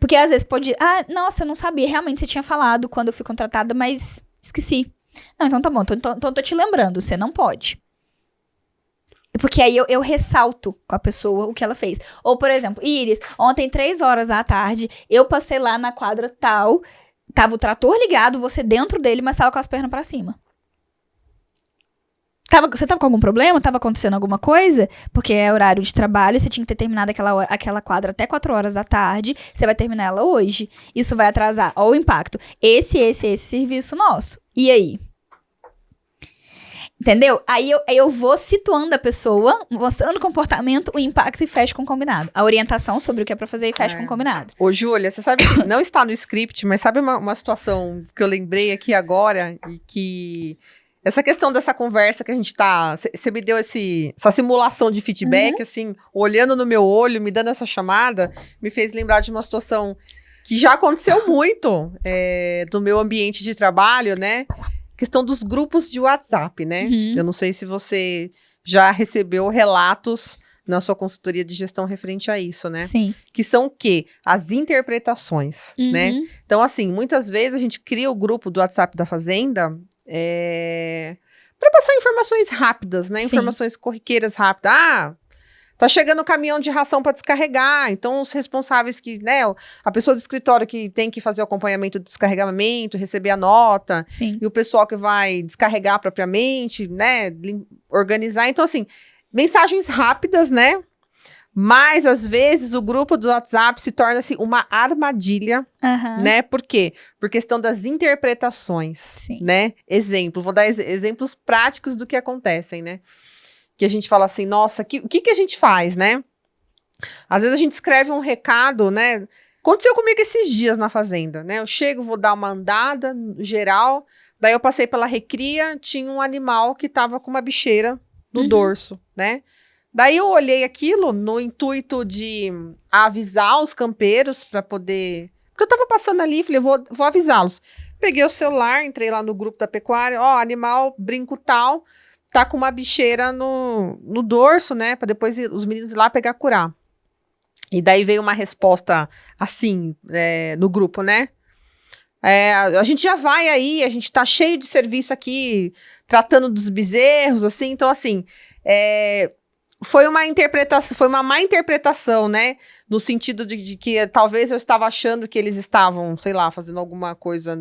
Porque às vezes pode... nossa, eu não sabia. Realmente você tinha falado quando eu fui contratada, mas esqueci. Não, então tá bom. Então tô te lembrando, você não pode. Porque aí eu ressalto com a pessoa o que ela fez. Ou, por exemplo, Iris, ontem 3h eu passei lá na quadra tal, tava o trator ligado, você dentro dele, mas tava com as pernas pra cima. Você tava com algum problema? Tava acontecendo alguma coisa? Porque é horário de trabalho, você tinha que ter terminado aquela quadra até 4h, você vai terminar ela hoje. Isso vai atrasar. Ó o impacto. Esse serviço nosso. E aí? Entendeu? Aí eu vou situando a pessoa, mostrando o comportamento, o impacto e fecho com o combinado. A orientação sobre o que é pra fazer e fecho com o combinado. Ô, Júlia, você sabe que não está no script, mas sabe uma situação que eu lembrei aqui agora e que... Essa questão dessa conversa que a gente tá... Você me deu essa simulação de feedback, assim, olhando no meu olho, me dando essa chamada, me fez lembrar de uma situação que já aconteceu muito do meu ambiente de trabalho, né? Questão dos grupos de WhatsApp, né? Eu não sei se você já recebeu relatos na sua consultoria de gestão referente a isso, né? Sim. Que são o quê? As interpretações, né? Então, assim, muitas vezes a gente cria o grupo do WhatsApp da Fazenda para passar informações rápidas, né? Sim. Informações corriqueiras rápidas. Ah, tá chegando o caminhão de ração para descarregar. Então, os responsáveis que, né? A pessoa do escritório que tem que fazer o acompanhamento do descarregamento, receber a nota. Sim. E o pessoal que vai descarregar propriamente, né? Organizar. Então, assim, mensagens rápidas, né? Mas, às vezes, o grupo do WhatsApp se torna-se uma armadilha, né? Por quê? Por questão das interpretações, Sim. né? Exemplo, vou dar exemplos práticos do que acontecem, né? Que a gente fala assim, nossa, o que a gente faz, né? Às vezes a gente escreve um recado, né? Aconteceu comigo esses dias na fazenda, né? Eu chego, vou dar uma andada geral, daí eu passei pela recria, tinha um animal que tava com uma bicheira no dorso, né? Daí eu olhei aquilo no intuito de avisar os campeiros para poder... Porque eu tava passando ali, falei, vou avisá-los. Peguei o celular, entrei lá no grupo da pecuária, ó, animal, brinco tal, tá com uma bicheira no dorso, né? Para depois os meninos ir lá pegar curar. E daí veio uma resposta assim, no grupo, né? A gente já vai aí, a gente tá cheio de serviço aqui, tratando dos bezerros, assim, então assim... Foi uma má interpretação, né? No sentido de que talvez eu estava achando que eles estavam, sei lá, fazendo alguma coisa,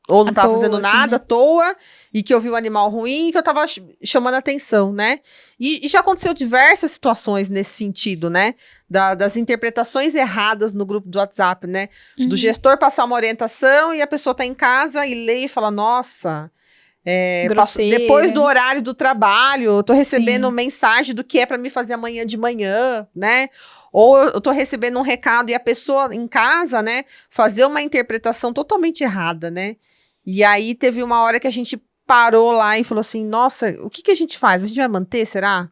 ou não estavam fazendo nada, à toa, e que eu vi um animal ruim, e que eu estava chamando atenção, né? E já aconteceu diversas situações nesse sentido, né? Das interpretações erradas no grupo do WhatsApp, né? Do gestor passar uma orientação e a pessoa tá em casa e lê e fala, nossa... depois do horário do trabalho, eu tô recebendo mensagem do que é para me fazer amanhã de manhã, né? Ou eu tô recebendo um recado e a pessoa em casa, né, fazer uma interpretação totalmente errada, né? E aí teve uma hora que a gente parou lá e falou assim, nossa, o que a gente faz? A gente vai manter, será?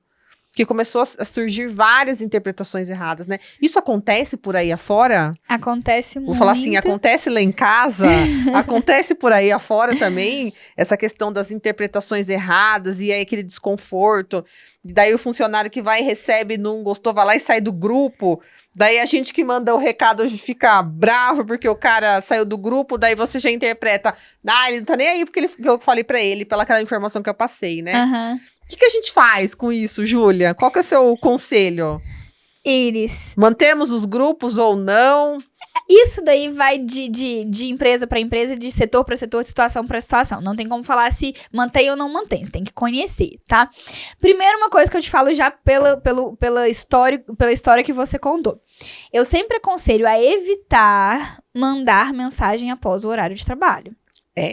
Porque começou a surgir várias interpretações erradas, né? Isso acontece por aí afora? Acontece muito. Vou falar assim, acontece lá em casa, acontece por aí afora também, essa questão das interpretações erradas e aí aquele desconforto. E daí o funcionário que vai e recebe, não gostou, vai lá e sai do grupo. Daí a gente que manda o recado fica bravo porque o cara saiu do grupo, daí você já interpreta, ele não tá nem aí porque eu falei pra ele, pela aquela informação que eu passei, né? O que a gente faz com isso, Júlia? Qual que é o seu conselho? Iris. Mantemos os grupos ou não? Isso daí vai de empresa para empresa, de setor para setor, de situação para situação. Não tem como falar se mantém ou não mantém. Você tem que conhecer, tá? Primeiro, uma coisa que eu te falo já pela história que você contou. Eu sempre aconselho a evitar mandar mensagem após o horário de trabalho.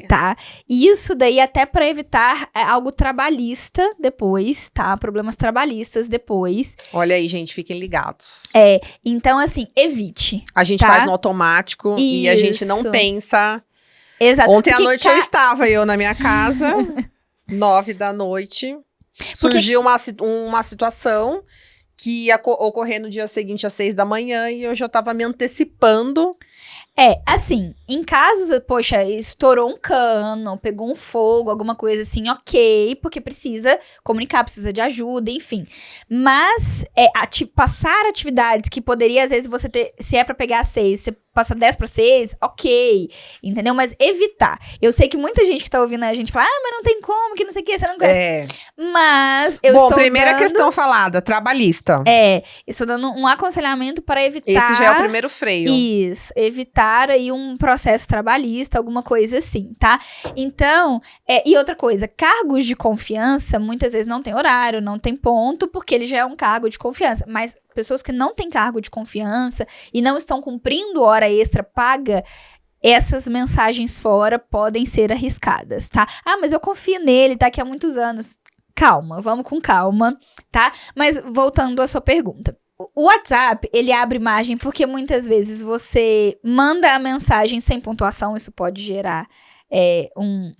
Tá? E isso daí até para evitar algo trabalhista depois, tá? Problemas trabalhistas depois. Olha aí, gente, fiquem ligados. Então assim, evite. A gente faz no automático e a gente não pensa. Exato. Ontem à noite eu na minha casa, 9 da noite, surgiu uma situação que ia ocorrer no dia seguinte às 6 da manhã e eu já tava me antecipando. Assim, em casos, poxa, estourou um cano, pegou um fogo, alguma coisa assim, ok, porque precisa comunicar, precisa de ajuda, enfim. Mas, passar atividades que poderia, às vezes, você ter, se é pra pegar 6, você passa 10 para 6, ok, entendeu? Mas evitar. Eu sei que muita gente que tá ouvindo a gente fala, mas não tem como, que não sei o que, você não conhece. Mas eu estou primeira questão falada, trabalhista. Estou dando um aconselhamento para evitar... Esse já é o primeiro freio. Isso, evitar aí um processo trabalhista, alguma coisa assim, tá? Então, e outra coisa, cargos de confiança, muitas vezes não tem horário, não tem ponto, porque ele já é um cargo de confiança, mas... pessoas que não têm cargo de confiança e não estão cumprindo hora extra paga, essas mensagens fora podem ser arriscadas, tá? Mas eu confio nele, tá aqui há muitos anos. Calma, vamos com calma, tá? Mas voltando à sua pergunta. O WhatsApp, ele abre margem porque muitas vezes você manda a mensagem sem pontuação, isso pode gerar...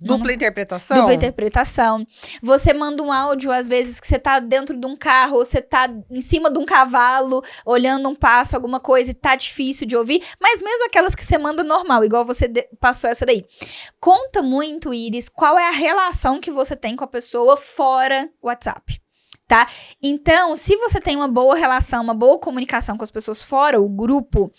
Dupla interpretação? Dupla interpretação. Você manda um áudio, às vezes, que você tá dentro de um carro, ou você tá em cima de um cavalo, olhando um passo, alguma coisa, e tá difícil de ouvir, mas mesmo aquelas que você manda normal, igual você passou essa daí. Conta muito, Iris, qual é a relação que você tem com a pessoa fora WhatsApp. tá? Então, se você tem uma boa relação, uma boa comunicação com as pessoas fora o grupo,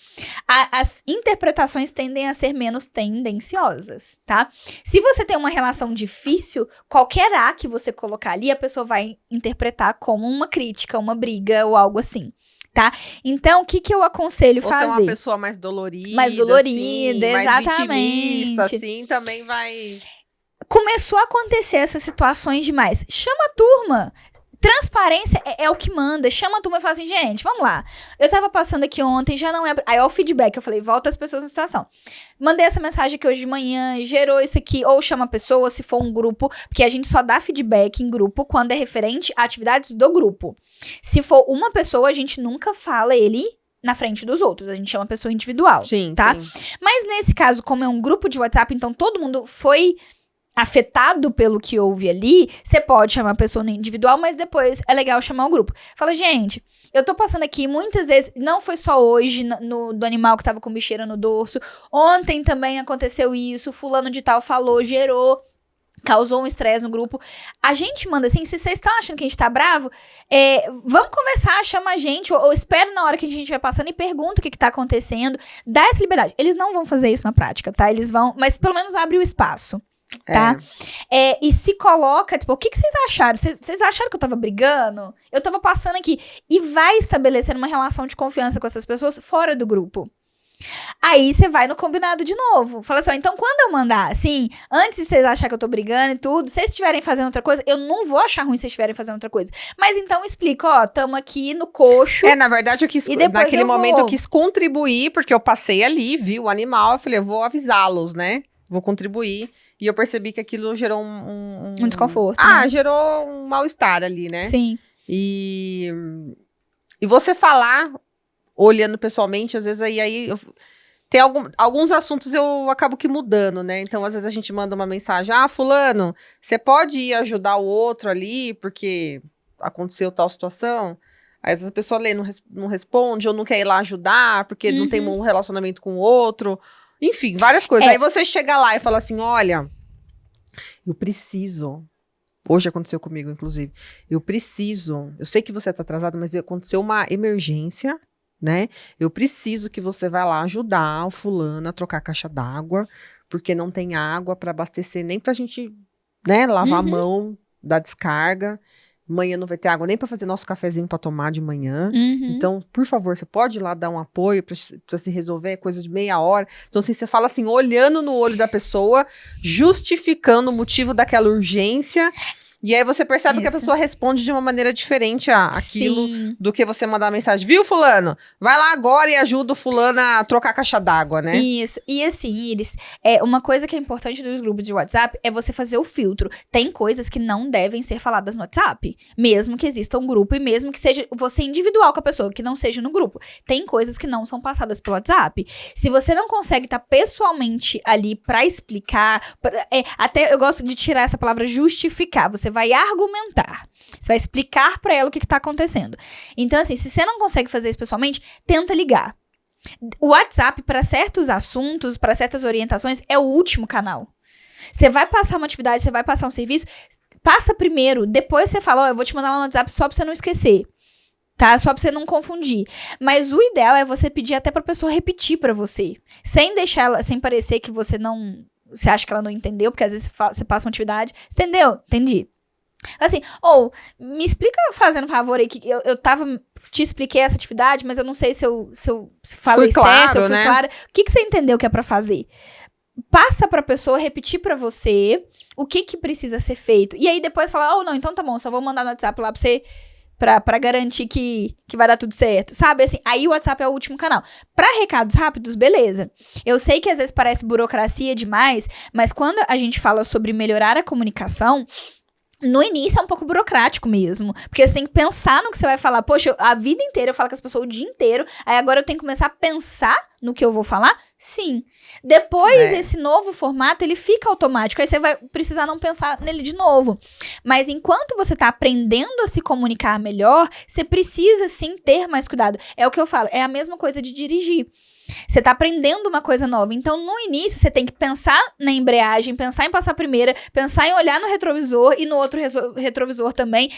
as interpretações tendem a ser menos tendenciosas, tá? Se você tem uma relação difícil, qualquer A que você colocar ali, a pessoa vai interpretar como uma crítica, uma briga ou algo assim. Tá? Então, o que eu aconselho fazer? Você é uma pessoa mais dolorida, assim, exatamente. Mais vitimista, assim, também vai... Começou a acontecer essas situações demais. Chama a turma. Transparência é o que manda. Chama a turma e fala assim, gente, vamos lá. Eu tava passando aqui ontem, já não é... Aí, ó, o feedback, eu falei, volta as pessoas na situação. Mandei essa mensagem aqui hoje de manhã, gerou isso aqui, ou chama a pessoa, se for um grupo, porque a gente só dá feedback em grupo quando é referente a atividades do grupo. Se for uma pessoa, a gente nunca fala ele na frente dos outros. A gente chama a pessoa individual, sim, tá? Sim. Mas nesse caso, como é um grupo de WhatsApp, então todo mundo foi afetado pelo que houve ali, você pode chamar a pessoa individual, mas depois é legal chamar o grupo. Fala, gente, eu tô passando aqui muitas vezes, não foi só hoje do animal que tava com bicheira no dorso, ontem também aconteceu isso, fulano de tal falou, gerou, causou um estresse no grupo. A gente manda assim, se vocês estão achando que a gente tá bravo, vamos conversar, chama a gente, ou espera na hora que a gente vai passando e pergunta o que tá acontecendo, dá essa liberdade. Eles não vão fazer isso na prática, tá? Eles vão, mas pelo menos abre o espaço. Tá? E se coloca, tipo, o que vocês acharam? Vocês acharam que eu tava brigando? Eu tava passando aqui. E vai estabelecendo uma relação de confiança com essas pessoas fora do grupo. Aí você vai no combinado de novo. Fala assim, então quando eu mandar, assim, antes de vocês acharem que eu tô brigando e tudo, se vocês estiverem fazendo outra coisa, eu não vou achar ruim se vocês estiverem fazendo outra coisa. Mas então explica, ó, tamo aqui no coxo. Na verdade, naquele momento eu quis contribuir, porque eu passei ali, vi o animal, eu falei, eu vou avisá-los, né? Vou contribuir. E eu percebi que aquilo gerou um desconforto. né? Gerou um mal-estar ali, né? Sim. E você falar, olhando pessoalmente, às vezes tem alguns assuntos eu acabo que mudando, né? Então, às vezes a gente manda uma mensagem, fulano, você pode ir ajudar o outro ali, porque aconteceu tal situação? Aí, às vezes a pessoa lê, não responde, ou não quer ir lá ajudar, porque não tem um relacionamento com o outro... Enfim, várias coisas. Aí você chega lá e fala assim, olha, eu preciso. Hoje aconteceu comigo, inclusive. Eu sei que você tá atrasado, mas aconteceu uma emergência, né? Eu preciso que você vá lá ajudar o fulano a trocar a caixa d'água, porque não tem água para abastecer, nem pra gente, né, lavar a mão da descarga. Amanhã não vai ter água nem para fazer nosso cafezinho para tomar de manhã. Então, por favor, você pode ir lá dar um apoio para se resolver coisa de meia hora. Então, assim, você fala assim, olhando no olho da pessoa, justificando o motivo daquela urgência. E aí você percebe que a pessoa responde de uma maneira diferente àquilo do que você mandar a mensagem. Viu, fulano? Vai lá agora e ajuda o fulano a trocar a caixa d'água, né? Isso. E assim, Iris, uma coisa que é importante dos grupos de WhatsApp é você fazer o filtro. Tem coisas que não devem ser faladas no WhatsApp. Mesmo que exista um grupo e mesmo que seja você individual com a pessoa, que não seja no grupo. Tem coisas que não são passadas pelo WhatsApp. Se você não consegue estar pessoalmente ali pra explicar, até eu gosto de tirar essa palavra justificar. Você vai argumentar. Você vai explicar pra ela o que tá acontecendo. Então, assim, se você não consegue fazer isso pessoalmente, tenta ligar. O WhatsApp, para certos assuntos, para certas orientações, é o último canal. Você vai passar uma atividade, você vai passar um serviço, passa primeiro, depois você fala, eu vou te mandar lá no WhatsApp só pra você não esquecer. Tá? Só pra você não confundir. Mas o ideal é você pedir até pra pessoa repetir pra você. Sem deixar ela, sem parecer que você acha que ela não entendeu, porque às vezes você passa uma atividade. Entendeu? Entendi. Assim, me explica fazendo um favor aí, que eu te expliquei essa atividade, mas eu não sei se eu falei certo, eu fui clara. O que você entendeu que é pra fazer? Passa pra pessoa repetir pra você o que precisa ser feito. E aí depois fala, não, então tá bom, só vou mandar no WhatsApp lá pra você, pra garantir que vai dar tudo certo, sabe? Assim, aí o WhatsApp é o último canal. Pra recados rápidos, beleza. Eu sei que às vezes parece burocracia demais, mas quando a gente fala sobre melhorar a comunicação, no início é um pouco burocrático mesmo, porque você tem que pensar no que você vai falar. Poxa, a vida inteira eu falo com as pessoas o dia inteiro, aí agora eu tenho que começar a pensar no que eu vou falar? Sim. Depois, esse novo formato, ele fica automático, aí você vai precisar não pensar nele de novo. Mas enquanto você tá aprendendo a se comunicar melhor, você precisa sim ter mais cuidado. É o que eu falo, é a mesma coisa de dirigir. Você tá aprendendo uma coisa nova. Então, no início, você tem que pensar na embreagem, pensar em passar a primeira, pensar em olhar no retrovisor e no outro retrovisor também.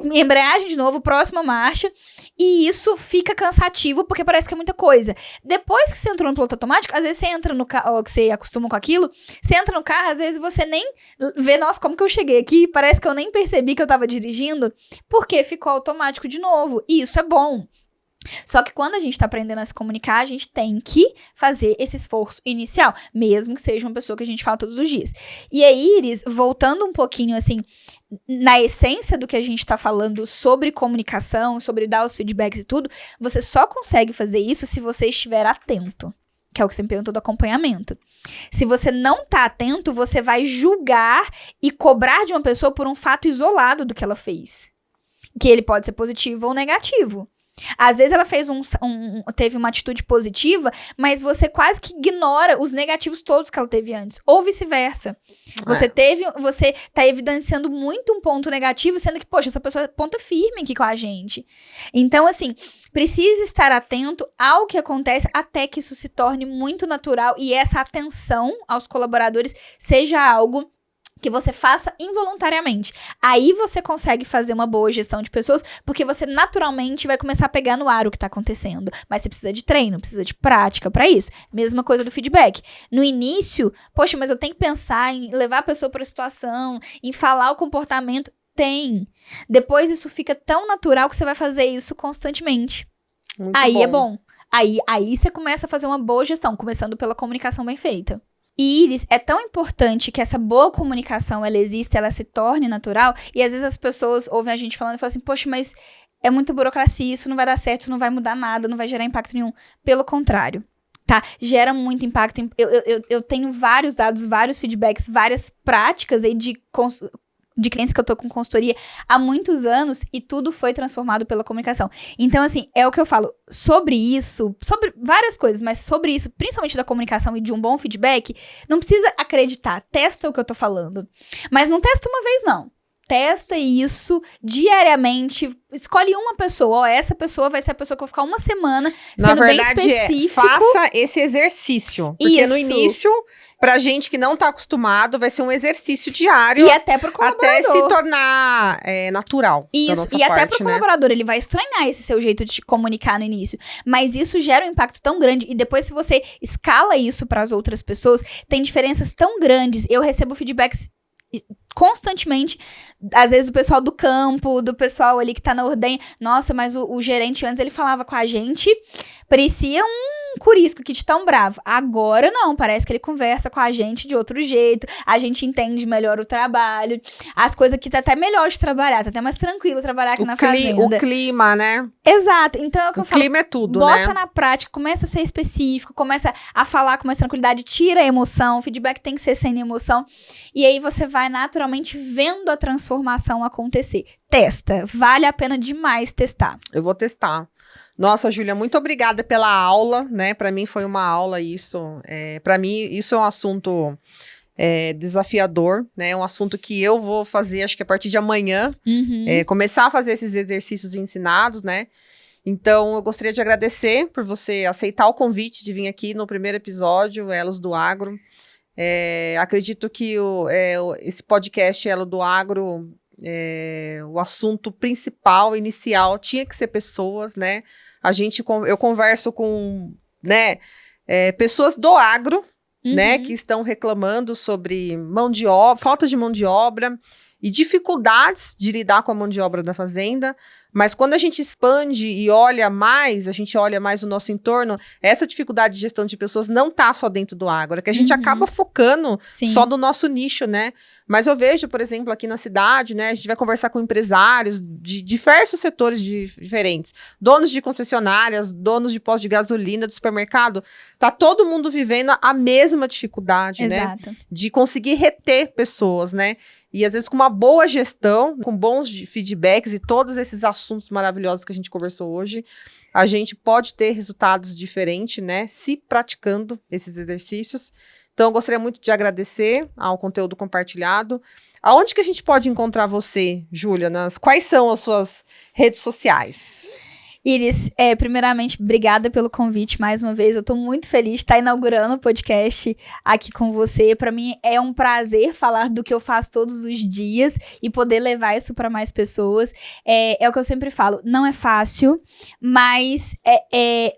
embreagem de novo, próxima marcha, e isso fica cansativo, porque parece que é muita coisa. Depois que você entrou no piloto automático, às vezes você entra no carro, que você acostuma com aquilo, você entra no carro, às vezes você nem vê, nossa, como que eu cheguei aqui? Parece que eu nem percebi que eu tava dirigindo, porque ficou automático de novo, e isso é bom. Só que quando a gente tá aprendendo a se comunicar, a gente tem que fazer esse esforço inicial, mesmo que seja uma pessoa que a gente fala todos os dias. E aí, Iris, voltando um pouquinho, assim, na essência do que a gente tá falando sobre comunicação, sobre dar os feedbacks e tudo, você só consegue fazer isso se você estiver atento, que é o que você me perguntou do acompanhamento. Se você não tá atento, você vai julgar e cobrar de uma pessoa por um fato isolado do que ela fez, que ele pode ser positivo ou negativo. Às vezes ela fez teve uma atitude positiva, mas você quase que ignora os negativos todos que ela teve antes. Ou vice-versa. Você tá evidenciando muito um ponto negativo, sendo que, poxa, essa pessoa é ponta firme aqui com a gente. Então, assim, precisa estar atento ao que acontece até que isso se torne muito natural e essa atenção aos colaboradores seja algo que você faça involuntariamente. Aí você consegue fazer uma boa gestão de pessoas, porque você naturalmente vai começar a pegar no ar o que tá acontecendo. Mas você precisa de treino, precisa de prática pra isso. Mesma coisa do feedback. No início, poxa, mas eu tenho que pensar em levar a pessoa pra situação, em falar o comportamento. Tem. Depois isso fica tão natural que você vai fazer isso constantemente. Muito aí bom. É bom. Aí você começa a fazer uma boa gestão, começando pela comunicação bem feita. E, Iris, é tão importante que essa boa comunicação, ela exista, ela se torne natural, e às vezes as pessoas ouvem a gente falando e falam assim, poxa, mas é muita burocracia, isso não vai dar certo, isso não vai mudar nada, não vai gerar impacto nenhum. Pelo contrário, tá? Gera muito impacto. Eu tenho vários dados, vários feedbacks, várias práticas aí de clientes que eu tô com consultoria há muitos anos e tudo foi transformado pela comunicação. Então, assim, é o que eu falo sobre isso, sobre várias coisas, mas sobre isso, principalmente da comunicação e de um bom feedback, não precisa acreditar, testa o que eu tô falando. Mas não testa uma vez, não. Testa isso diariamente, escolhe uma pessoa, essa pessoa vai ser a pessoa que eu vou ficar uma semana sendo bem específico. Faça esse exercício, porque no início, pra gente que não tá acostumado, vai ser um exercício diário. E até pro colaborador. Até se tornar natural. Isso, e até pro colaborador, ele vai estranhar esse seu jeito de te comunicar no início. Mas isso gera um impacto tão grande, e depois se você escala isso pras outras pessoas, tem diferenças tão grandes. Eu recebo feedbacks constantemente, às vezes do pessoal do campo, do pessoal ali que tá na ordenha. Nossa, mas o gerente antes ele falava com a gente, parecia um curisco que de tão bravo. Agora não, parece que ele conversa com a gente de outro jeito, a gente entende melhor o trabalho, as coisas aqui tá até melhor de trabalhar, tá até mais tranquilo trabalhar aqui na fazenda. O clima, né? Exato, então é o que eu falo. O clima é tudo, bota né? Bota na prática, começa a ser específico, começa a falar com mais tranquilidade, tira a emoção, o feedback tem que ser sem emoção, e aí você vai naturalmente vendo a transformação acontecer. Testa, vale a pena demais testar. Eu vou testar. Nossa, Júlia, muito obrigada pela aula, né? Para mim foi uma aula isso. Para mim, isso é um assunto desafiador, né? Um assunto que eu vou fazer, acho que a partir de amanhã, começar a fazer esses exercícios ensinados, né? Então, eu gostaria de agradecer por você aceitar o convite de vir aqui no primeiro episódio, Elos do Agro. Acredito que esse podcast Elo do Agro, o assunto principal, inicial, tinha que ser pessoas, né? Eu converso com, né, pessoas do agro, né, que estão reclamando sobre mão de obra, falta de mão de obra e dificuldades de lidar com a mão de obra da fazenda. Mas quando a gente expande e a gente olha mais o nosso entorno, essa dificuldade de gestão de pessoas não tá só dentro do agro, é que a gente acaba focando só no nosso nicho, né? Mas eu vejo, por exemplo, aqui na cidade, né, a gente vai conversar com empresários de diversos setores diferentes, donos de concessionárias, donos de postos de gasolina, do supermercado, tá todo mundo vivendo a mesma dificuldade, Exato. né? De conseguir reter pessoas, né? E às vezes com uma boa gestão, com bons feedbacks e todos esses assuntos maravilhosos que a gente conversou hoje, a gente pode ter resultados diferentes, né? Se praticando esses exercícios. Então, eu gostaria muito de agradecer ao conteúdo compartilhado. Aonde que a gente pode encontrar você, Júlia? Quais são as suas redes sociais? Iris, primeiramente, obrigada pelo convite mais uma vez. Eu tô muito feliz de estar inaugurando o podcast aqui com você. Para mim é um prazer falar do que eu faço todos os dias e poder levar isso para mais pessoas. É o que eu sempre falo, não é fácil, mas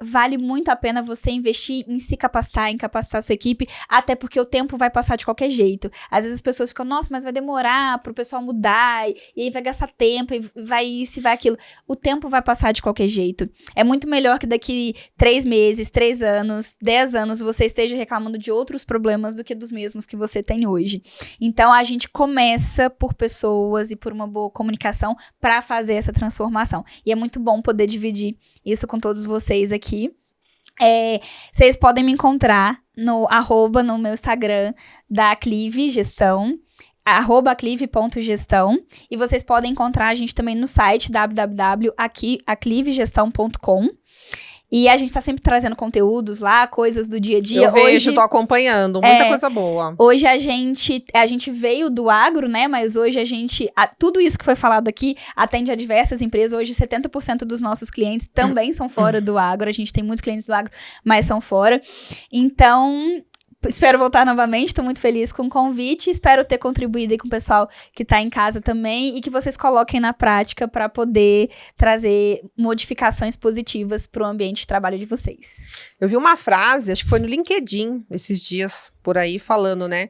vale muito a pena você investir em se capacitar, em capacitar a sua equipe, até porque o tempo vai passar de qualquer jeito. Às vezes as pessoas ficam, nossa, mas vai demorar pro pessoal mudar, e aí vai gastar tempo, e vai isso e vai aquilo. O tempo vai passar de qualquer jeito. É muito melhor que daqui 3 meses, 3 anos, 10 anos, você esteja reclamando de outros problemas do que dos mesmos que você tem hoje. Então, a gente começa por pessoas e por uma boa comunicação para fazer essa transformação. E é muito bom poder dividir isso com todos vocês aqui. Vocês podem me encontrar no meu Instagram da Aclive Gestão, @aclive.gestão, e vocês podem encontrar a gente também no site www.aclivegestão.com. E a gente tá sempre trazendo conteúdos lá, coisas do dia a dia. Eu vejo, tô acompanhando, muita coisa boa. Hoje a gente veio do agro, né? Mas hoje tudo isso que foi falado aqui atende a diversas empresas. Hoje 70% dos nossos clientes também são fora do agro. A gente tem muitos clientes do agro, mas são fora. Então, espero voltar novamente, estou muito feliz com o convite, espero ter contribuído aí com o pessoal que está em casa também e que vocês coloquem na prática para poder trazer modificações positivas para o ambiente de trabalho de vocês. Eu vi uma frase, acho que foi no LinkedIn, esses dias por aí, falando, né,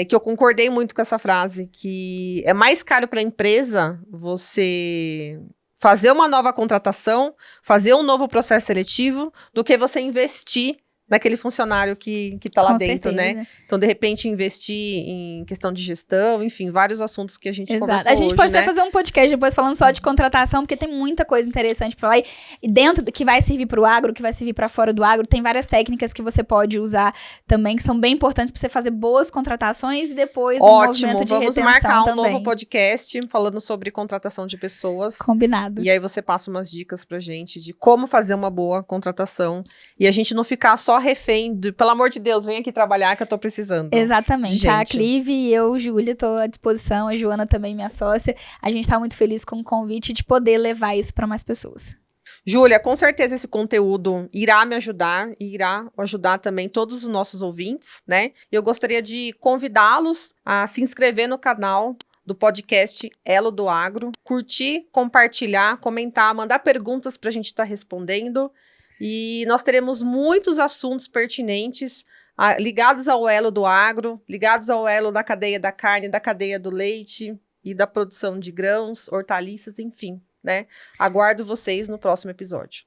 que eu concordei muito com essa frase, que é mais caro para a empresa você fazer uma nova contratação, fazer um novo processo seletivo, do que você investir naquele funcionário que tá lá dentro, certeza, né? Então, de repente, investir em questão de gestão, enfim, vários assuntos que a gente conversou A gente hoje, pode né? até fazer um podcast depois falando só de contratação, porque tem muita coisa interessante pra lá. E dentro que vai servir pro agro, que vai servir pra fora do agro, tem várias técnicas que você pode usar também, que são bem importantes pra você fazer boas contratações e depois um movimento de retenção vamos marcar um também. novo podcast falando sobre contratação de pessoas. Combinado. E aí você passa umas dicas pra gente de como fazer uma boa contratação. E a gente não ficar só refém de, pelo amor de Deus, vem aqui trabalhar que eu tô precisando. Exatamente. A Aclive e eu, Júlia, tô à disposição. A Joana também, minha sócia. A gente tá muito feliz com o convite de poder levar isso para mais pessoas. Júlia, com certeza esse conteúdo irá me ajudar e irá ajudar também todos os nossos ouvintes, né? Eu gostaria de convidá-los a se inscrever no canal do podcast Elo do Agro, curtir, compartilhar, comentar, mandar perguntas para a gente estar respondendo. E nós teremos muitos assuntos pertinentes ligados ao elo do agro, ligados ao elo da cadeia da carne, da cadeia do leite e da produção de grãos, hortaliças, enfim, né? Aguardo vocês no próximo episódio.